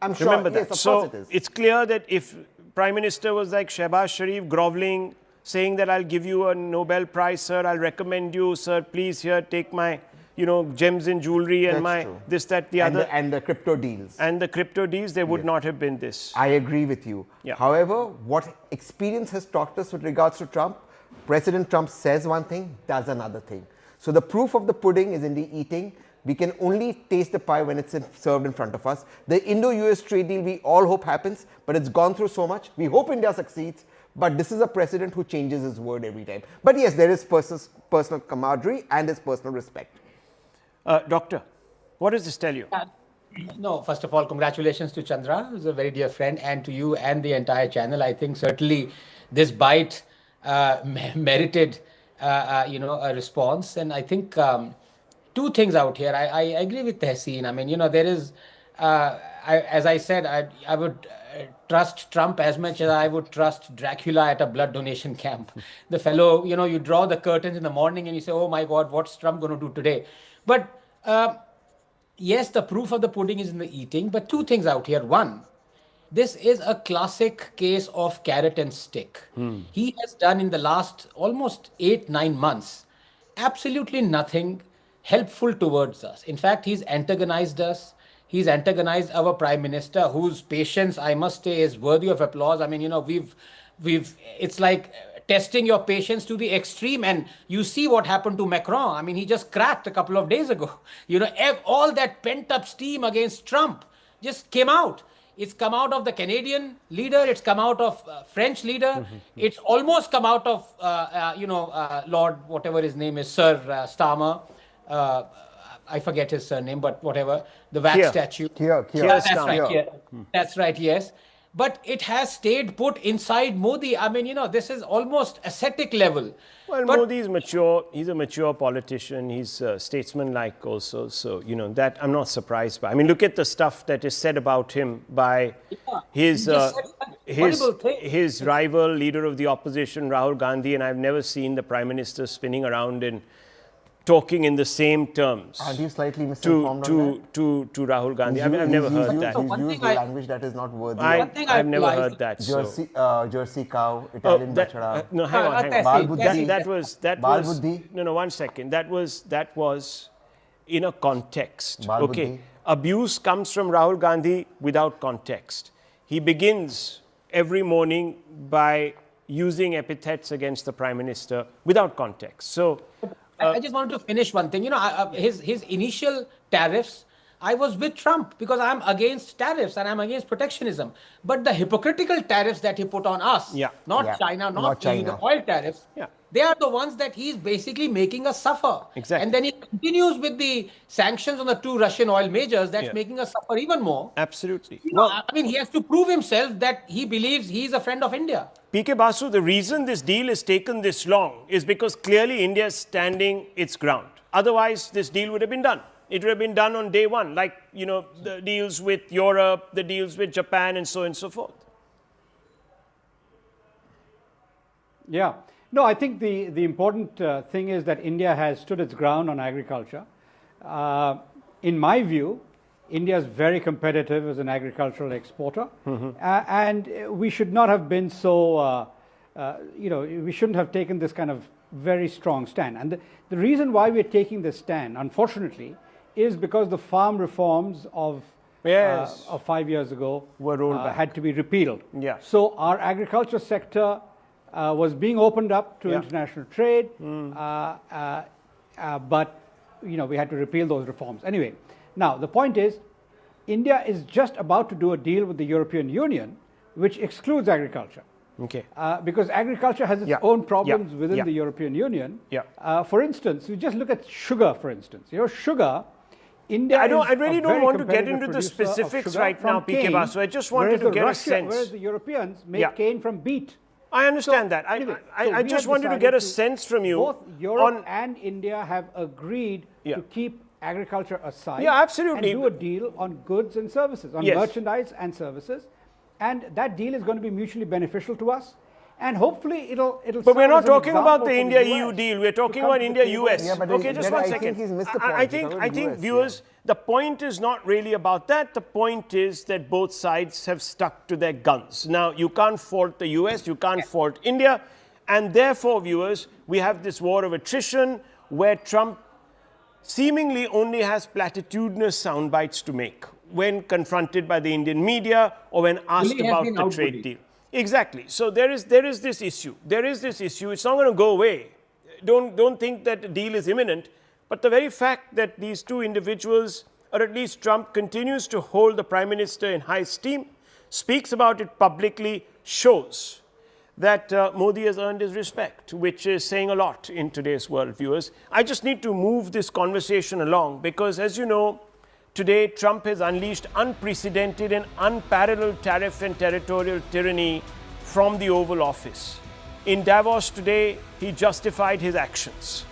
I'm sure. Remember yes, that. Of so course it is. It's clear that if Prime Minister was like Shehbaz Sharif groveling, saying that I'll give you a Nobel Prize, sir, I'll recommend you, sir, please here, take my, gems and jewelry and That's true. this, that, the other. And the crypto deals. And the crypto deals, there would not have been this. I agree with you. Yeah. However, what experience has taught us with regards to Trump, President Trump says one thing, does another thing. So the proof of the pudding is in the eating. We can only taste the pie when it's served in front of us. The Indo-US trade deal we all hope happens, but it's gone through so much. We hope India succeeds, but this is a president who changes his word every time. But yes, there is personal camaraderie and his personal respect. Doctor, what does this tell you? No, first of all, congratulations to Chandra, who's a very dear friend, and to you and the entire channel. I think certainly this bite merited, a response. And I think two things out here. I agree with Tehseen. I mean, there is, as I said, I would trust Trump as much as I would trust Dracula at a blood donation camp. The fellow, you draw the curtains in the morning and you say, oh my God, what's Trump going to do today? But yes, the proof of the pudding is in the eating. But two things out here. One, this is a classic case of carrot and stick. He has done in the last almost 8-9 months absolutely nothing helpful towards us. In fact, he's antagonized us. He's antagonized our Prime Minister, whose patience, I must say, is worthy of applause. I mean, it's like testing your patience to the extreme, and you see what happened to Macron. I mean, he just cracked a couple of days ago. All that pent-up steam against Trump just came out. It's come out of the Canadian leader. It's come out of French leader. It's almost come out of, Lord, whatever his name is, Sir Starmer. I forget his surname, but whatever. The wax statue. Keir That's Starmer. right. Yeah. That's right. Yes. but it has stayed put inside Modi. I mean, this is almost ascetic level. Well, But Modi is mature. He's a mature politician. He's statesman-like also. So, that I'm not surprised by. I mean, look at the stuff that is said about him by his rival, leader of the opposition, Rahul Gandhi. And I've never seen the Prime Minister spinning around and talking in the same terms. Are you slightly misinformed on that? To Rahul Gandhi. I've never heard that. He's used language that is not worthy. I've never heard that. Jersey cow, Italian bachara. No, hang on. That was no, 1 second. That was in a context. Okay. Abuse comes from Rahul Gandhi without context. He begins every morning by using epithets against the Prime Minister without context. So I just wanted to finish one thing. His initial tariffs, I was with Trump because I'm against tariffs and I'm against protectionism. But the hypocritical tariffs that he put on us, not China, not the oil tariffs, they are the ones that he's basically making us suffer. Exactly. And then he continues with the sanctions on the 2 Russian oil majors, that's making us suffer even more. Absolutely. I mean, he has to prove himself that he believes he's a friend of India. PK Basu, the reason this deal has taken this long is because clearly India is standing its ground. Otherwise, this deal would have been done. It would have been done on day one, like, the deals with Europe, the deals with Japan, and so on and so forth. Yeah. No, I think the important thing is that India has stood its ground on agriculture. In my view, India is very competitive as an agricultural exporter, and we should not have been so, we shouldn't have taken this kind of very strong stand. And the reason why we're taking this stand, unfortunately, is because the farm reforms of 5 years ago were rolled back. had to be repealed. Yeah. So our agriculture sector was being opened up to international trade, but we had to repeal those reforms. Anyway, now the point is, India is just about to do a deal with the European Union, which excludes agriculture. Okay. Because agriculture has its own problems within the European Union. For instance, you just look at sugar, for instance. Sugar, India I really don't want to get into the specifics right now, PK Basu. I just wanted to get a sense. Whereas the Europeans make cane from beet. I understand that. I just wanted to get a sense from you. Both Europe and India have agreed to keep agriculture aside. Yeah, absolutely. And do a deal on goods and services, on merchandise and services. And that deal is going to be mutually beneficial to us. And hopefully it'll But we're not talking about the India-EU deal. We're talking about India-US. Yeah, but okay, just 1 second. I think viewers, the point is not really about that. The point is that both sides have stuck to their guns. Now, you can't fault the US, you can't fault India. And therefore, viewers, we have this war of attrition where Trump seemingly only has platitudinous sound bites to make when confronted by the Indian media or when asked about the trade deal. Exactly. So there is this issue. It's not going to go away. Don't think that the deal is imminent. But the very fact that these two individuals, or at least Trump, continues to hold the Prime Minister in high esteem, speaks about it publicly, shows that Modi has earned his respect, which is saying a lot in today's world, viewers. I just need to move this conversation along because, as you know, today, Trump has unleashed unprecedented and unparalleled tariff and territorial tyranny from the Oval Office. In Davos today, he justified his actions.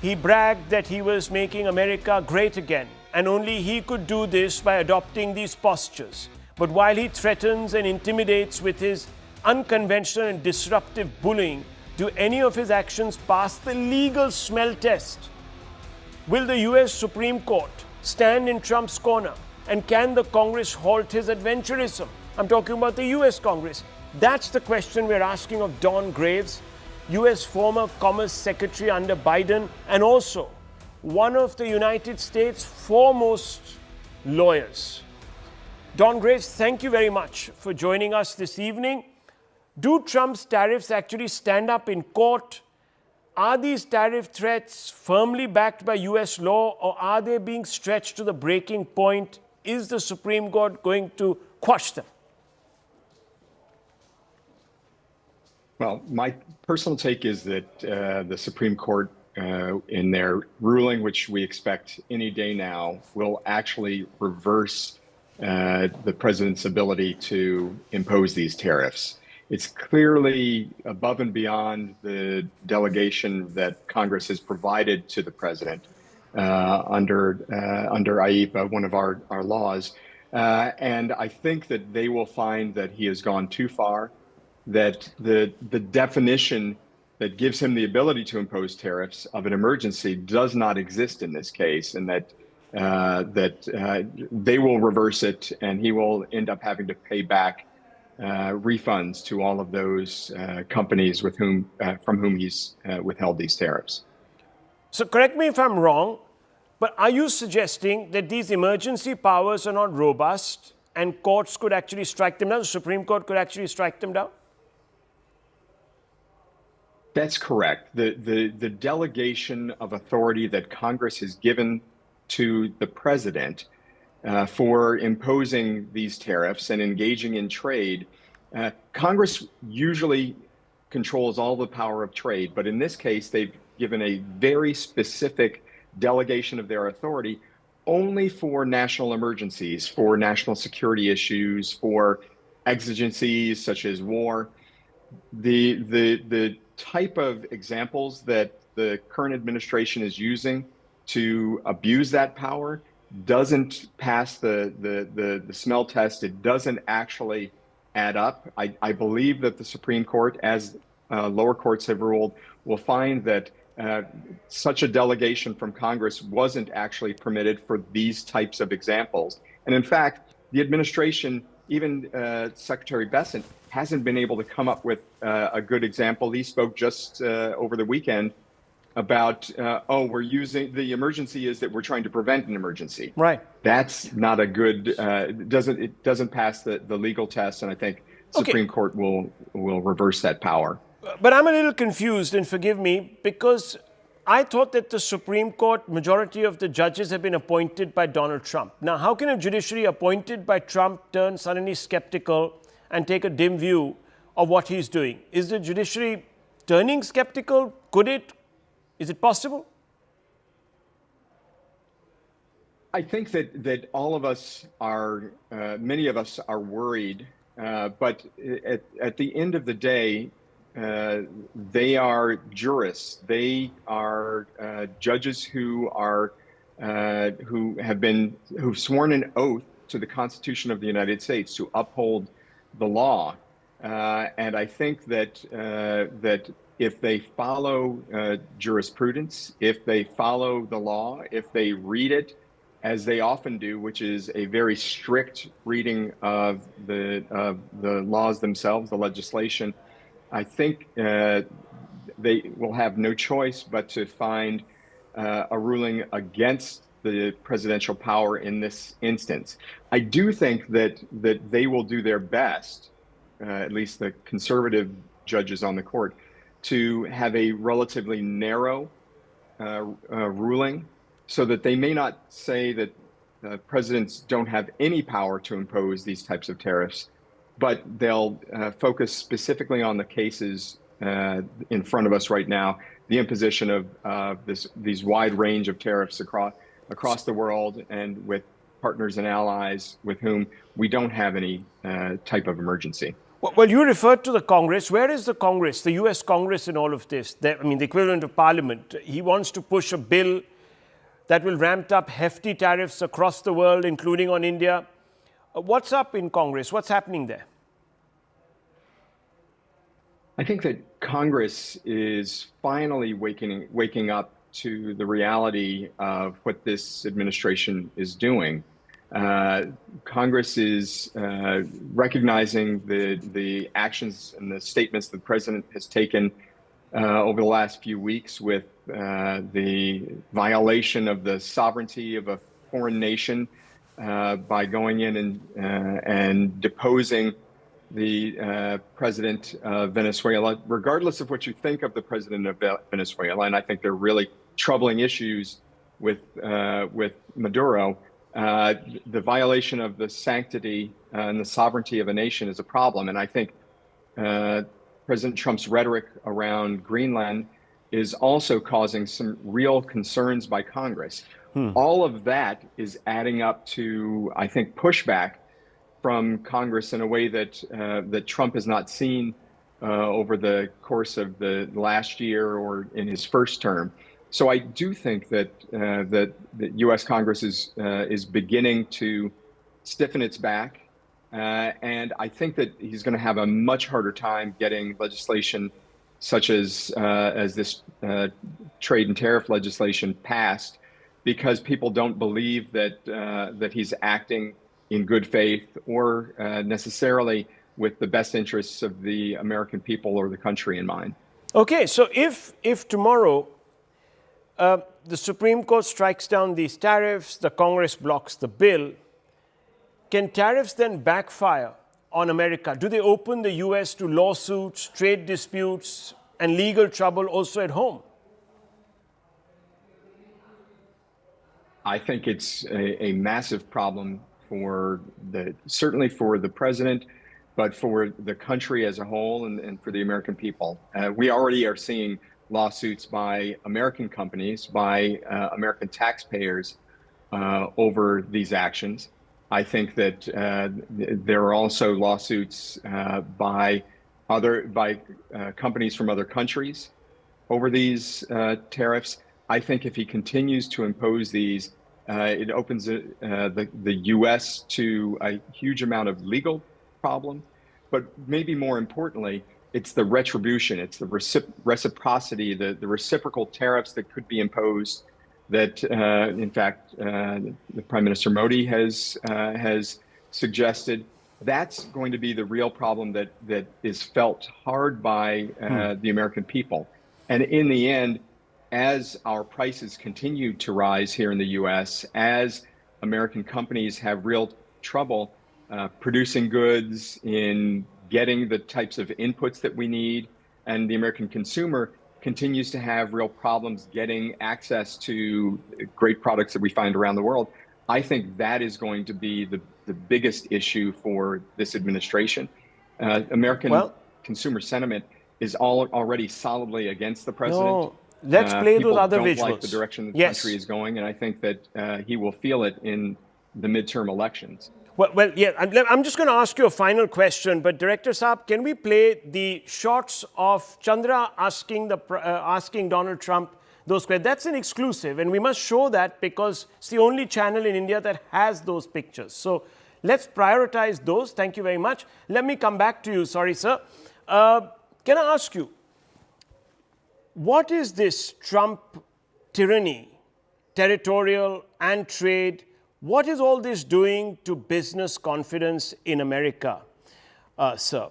He bragged that he was making America great again, and only he could do this by adopting these postures. But while he threatens and intimidates with his unconventional and disruptive bullying, do any of his actions pass the legal smell test? Will the US Supreme Court stand in Trump's corner? And can the Congress halt his adventurism? I'm talking about the US Congress. That's the question we're asking of Don Graves, US former Commerce Secretary under Biden, and also one of the United States' foremost lawyers. Don Graves, thank you very much for joining us this evening. Do Trump's tariffs actually stand up in court? Are these tariff threats firmly backed by US law, or are they being stretched to the breaking point? Is the Supreme Court going to quash them? Well, my personal take is that the Supreme Court, in their ruling, which we expect any day now, will actually reverse the president's ability to impose these tariffs. It's clearly above and beyond the delegation that Congress has provided to the president under IEPA, one of our laws. And I think that they will find that he has gone too far, that the definition that gives him the ability to impose tariffs of an emergency does not exist in this case, and that they will reverse it, and he will end up having to pay back refunds to all of those companies with from whom he's withheld these tariffs. So correct me if I'm wrong, but are you suggesting that these emergency powers are not robust and courts could actually strike them down? The Supreme Court could actually strike them down? That's correct. The delegation of authority that Congress has given to the president for imposing these tariffs and engaging in trade, Congress usually controls all the power of trade, but in this case, they've given a very specific delegation of their authority only for national emergencies, for national security issues, for exigencies such as war. The type of examples that the current administration is using to abuse that power doesn't pass the smell test. It doesn't actually add up. I believe that the Supreme Court, as lower courts have ruled, will find that such a delegation from Congress wasn't actually permitted for these types of examples. And in fact, the administration, even Secretary Bessent, hasn't been able to come up with a good example. He spoke just over the weekend about, we're using, the emergency is that we're trying to prevent an emergency. Right. That's not a good, it doesn't pass the legal test, and I think Supreme Court will reverse that power. But I'm a little confused, and forgive me, because I thought that the Supreme Court, majority of the judges have been appointed by Donald Trump. Now, how can a judiciary appointed by Trump turn suddenly skeptical and take a dim view of what he's doing? Is the judiciary turning skeptical? Could it? Is it possible? I think that all of us are, many of us are worried, but at the end of the day, they are jurists. They are judges who've sworn an oath to the Constitution of the United States to uphold the law, and I think that if they follow jurisprudence, if they follow the law, if they read it as they often do, which is a very strict reading of the laws themselves, the legislation, I think they will have no choice but to find a ruling against the presidential power in this instance. I do think that they will do their best, at least the conservative judges on the court, to have a relatively narrow ruling, so that they may not say that presidents don't have any power to impose these types of tariffs, but they'll focus specifically on the cases in front of us right now, the imposition of these wide range of tariffs across the world, and with partners and allies with whom we don't have any type of emergency. Well, you referred to the Congress. Where is the Congress, the US Congress, in all of this? The equivalent of Parliament. He wants to push a bill that will ramp up hefty tariffs across the world, including on India. What's up in Congress? What's happening there? I think that Congress is finally waking up to the reality of what this administration is doing. Congress is recognizing the actions and the statements the president has taken over the last few weeks with the violation of the sovereignty of a foreign nation by going in and deposing the president of Venezuela, regardless of what you think of the president of Venezuela. And I think they're really troubling issues with Maduro. The violation of the sanctity and the sovereignty of a nation is a problem. And I think President Trump's rhetoric around Greenland is also causing some real concerns by Congress. All of that is adding up to, I think, pushback from Congress in a way that that Trump has not seen over the course of the last year or in his first term. So I do think that that the U.S. Congress is beginning to stiffen its back, and I think that he's going to have a much harder time getting legislation such as this trade and tariff legislation passed, because people don't believe that that he's acting in good faith or necessarily with the best interests of the American people or the country in mind. Okay, so if tomorrow the Supreme Court strikes down these tariffs, the Congress blocks the bill, can tariffs then backfire on America? Do they open the US to lawsuits, trade disputes, and legal trouble also at home? I think it's a massive problem for certainly for the president, but for the country as a whole and for the American people. We already are seeing lawsuits by American companies, by American taxpayers over these actions. I think that there are also lawsuits by companies from other countries over these tariffs. I think if he continues to impose these, it opens the U.S. to a huge amount of legal problem, but maybe more importantly, it's the retribution, it's the reciprocity, the reciprocal tariffs that could be imposed that, in fact, the Prime Minister Modi has suggested. That's going to be the real problem that is felt hard by the American people. And in the end, as our prices continue to rise here in the U.S., as American companies have real trouble producing goods, in getting the types of inputs that we need, and the American consumer continues to have real problems getting access to great products that we find around the world, I think that is going to be the biggest issue for this administration. American consumer sentiment is already solidly against the president. No. Let's play those other visuals. People don't like the direction the country is going, and I think that he will feel it in the midterm elections. Well, yeah, I'm just going to ask you a final question, but Director Saab, can we play the shots of Chandra asking Donald Trump those questions? That's an exclusive, and we must show that because it's the only channel in India that has those pictures. So let's prioritize those. Thank you very much. Let me come back to you. Sorry, sir. Can I ask you, what is this Trump tyranny, territorial and trade? What is all this doing to business confidence in America, sir?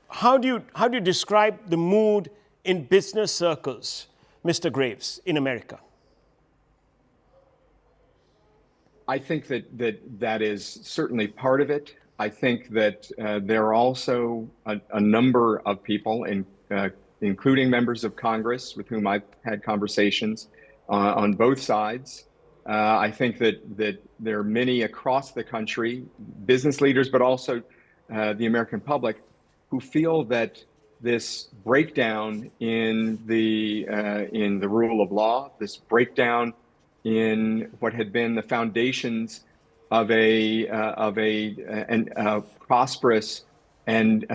How do you describe the mood in business circles, Mr. Graves, in America? I think that is certainly part of it. I think that there are also a number of people, including members of Congress with whom I've had conversations on both sides. I think that there are many across the country, business leaders, but also the American public, who feel that this breakdown in the rule of law, this breakdown in what had been the foundations of a prosperous and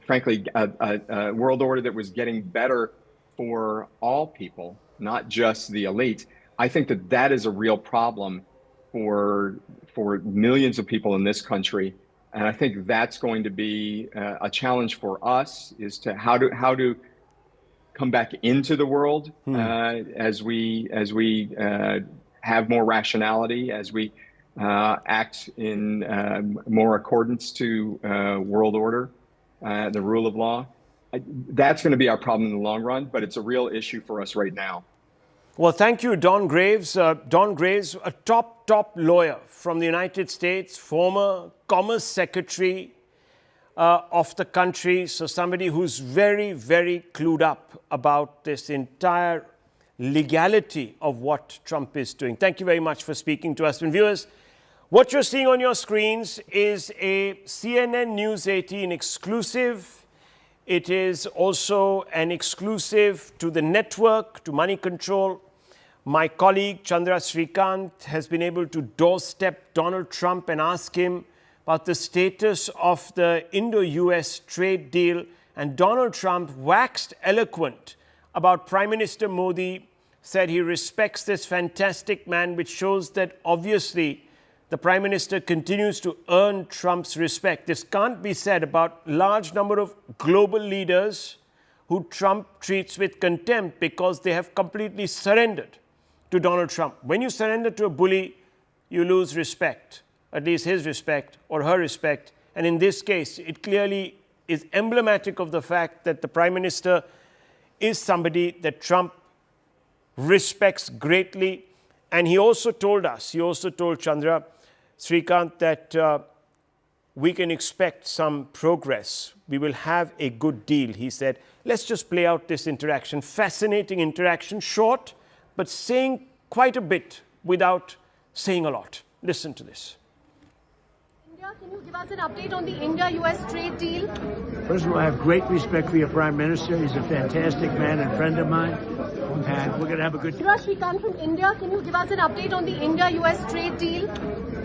frankly a world order that was getting better for all people, not just the elite. I think that is a real problem for millions of people in this country, and I think that's going to be a challenge for us, is to how to come back into the world as we have more rationality, as we act in more accordance to world order, the rule of law. That's going to be our problem in the long run, but it's a real issue for us right now. Well, thank you, Don Graves. Don Graves, a top lawyer from the United States, former Commerce Secretary of the country. So somebody who's very, very clued up about this entire legality of what Trump is doing. Thank you very much for speaking to us. And viewers, what you're seeing on your screens is a CNN News 18 exclusive. It is also an exclusive to the network, to Money Control, My colleague Chandra Srikanth has been able to doorstep Donald Trump and ask him about the status of the Indo-US trade deal. And Donald Trump waxed eloquent about Prime Minister Modi, said he respects this fantastic man, which shows that obviously the Prime Minister continues to earn Trump's respect. This can't be said about a large number of global leaders who Trump treats with contempt because they have completely surrendered to Donald Trump. When you surrender to a bully, you lose respect, at least his respect or her respect. And in this case, it clearly is emblematic of the fact that the Prime Minister is somebody that Trump respects greatly. And he also told us, he also told Chandra Srikanth that we can expect some progress. We will have a good deal, he said. Let's just play out this interaction. Fascinating interaction, short, but saying quite a bit without saying a lot. Listen to this. India, can you give us an update on the India-US trade deal? First of all, I have great respect for your Prime Minister. He's a fantastic man and friend of mine. And we're going to have a good deal. Srikanth from India, can you give us an update on the India-US trade deal?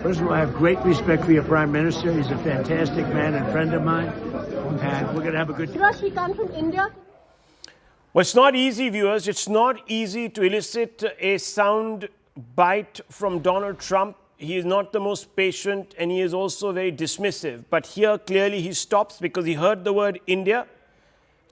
First of all, I have great respect for your Prime Minister. He's a fantastic man and friend of mine. And we're going to have a good deal. Srikanth from India. Well, it's not easy, viewers. It's not easy to elicit a sound bite from Donald Trump. He is not the most patient and he is also very dismissive. But here, clearly, he stops because he heard the word India.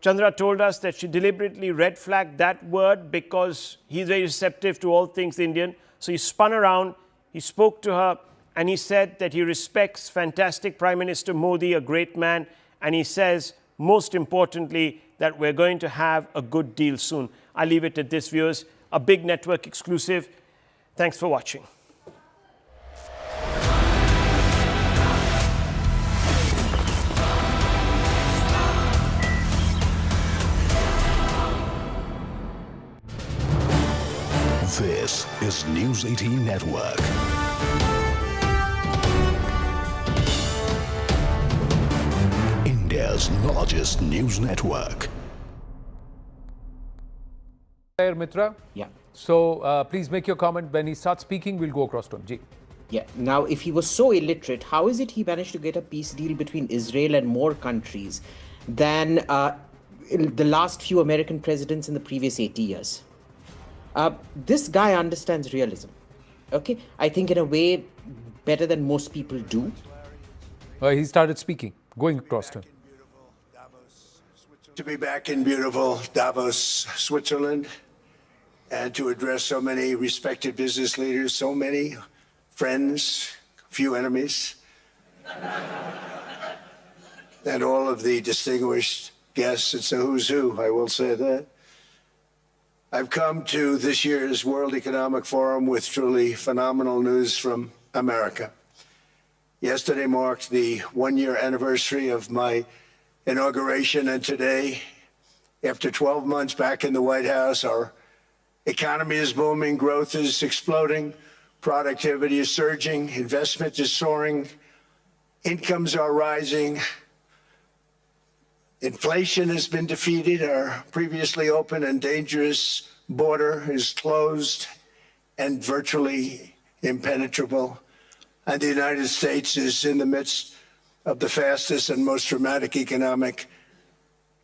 Chandra told us that she deliberately red flagged that word because he's very receptive to all things Indian. So he spun around, he spoke to her, and he said that he respects fantastic Prime Minister Modi, a great man, and he says, most importantly, that we're going to have a good deal soon. I'll leave it at this, viewers. A big network exclusive. Thanks for watching. This is News 18 Network. India's largest news network. Mitra. Yeah. So please make your comment. When he starts speaking, we'll go across to him. Ji. Yeah. Now, if he was so illiterate, how is it he managed to get a peace deal between Israel and more countries than the last few American presidents in the previous 80 years? This guy understands realism. Okay, I think in a way better than most people do. He started speaking, going across to him. To be back in beautiful Davos, Switzerland, and to address so many respected business leaders, so many friends, few enemies, and all of the distinguished guests. It's a who's who, I will say that. I've come to this year's World Economic Forum with truly phenomenal news from America. Yesterday marked the one-year anniversary of my inauguration, and today, after 12 months back in the White House, our economy is booming, growth is exploding, productivity is surging, investment is soaring, incomes are rising, inflation has been defeated, our previously open and dangerous border is closed and virtually impenetrable, and the United States is in the midst of the fastest and most dramatic economic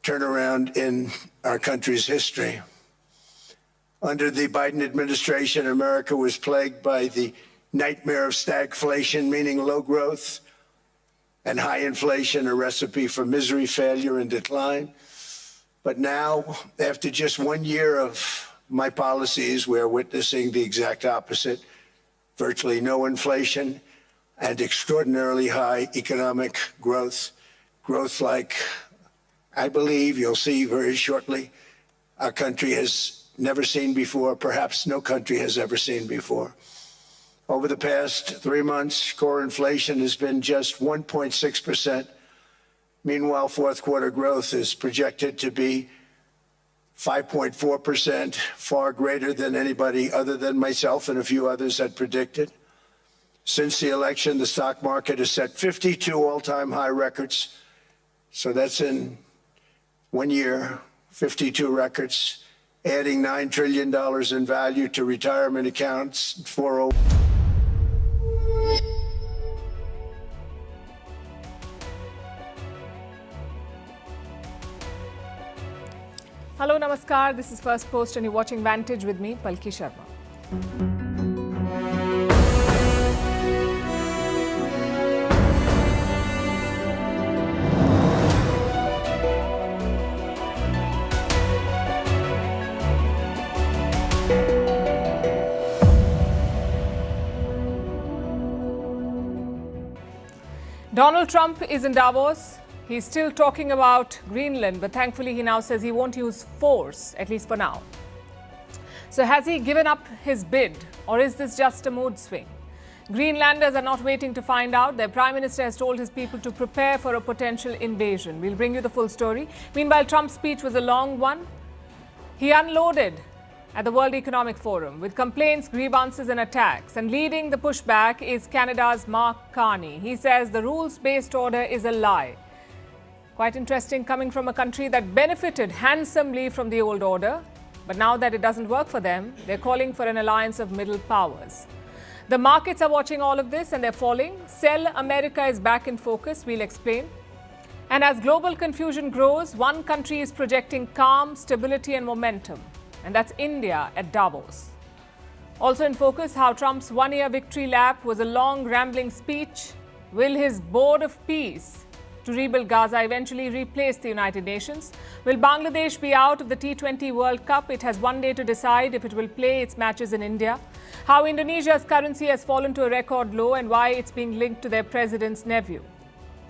turnaround in our country's history. Under the Biden administration, America was plagued by the nightmare of stagflation, meaning low growth, and high inflation, a recipe for misery, failure, and decline. But now, after just 1 year of my policies, we're witnessing the exact opposite. Virtually no inflation and extraordinarily high economic growth. Growth like, I believe you'll see very shortly, our country has never seen before, perhaps no country has ever seen before. Over the past 3 months, core inflation has been just 1.6%. Meanwhile, fourth quarter growth is projected to be 5.4%, far greater than anybody other than myself and a few others had predicted. Since the election, the stock market has set 52 all-time high records. So that's in 1 year, 52 records. adding $9 trillion in value to retirement accounts, 401. Hello, Namaskar. This is First Post and you're watching Vantage with me, Palki Sharma. Donald Trump is in Davos. He's still talking about Greenland, but thankfully he now says he won't use force, at least for now. So has he given up his bid, or is this just a mood swing? Greenlanders are not waiting to find out. Their Prime Minister has told his people to prepare for a potential invasion. We'll bring you the full story. Meanwhile, Trump's speech was a long one. He unloaded at the World Economic Forum with complaints, grievances and attacks. And leading the pushback is Canada's Mark Carney. He says the rules-based order is a lie. Quite interesting, coming from a country that benefited handsomely from the old order. But now that it doesn't work for them, they're calling for an alliance of middle powers. The markets are watching all of this and they're falling. Sell America is back in focus. We'll explain. And as global confusion grows, one country is projecting calm, stability and momentum. And that's India at Davos. Also in focus, how Trump's one-year victory lap was a long, rambling speech. Will his board of peace to rebuild Gaza eventually replace the United Nations? Will Bangladesh be out of the T20 World Cup? It has one day to decide if it will play its matches in India. How Indonesia's currency has fallen to a record low and why it's being linked to their president's nephew.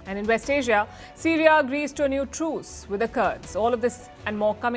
And in West Asia, Syria agrees to a new truce with the Kurds. All of this and more coming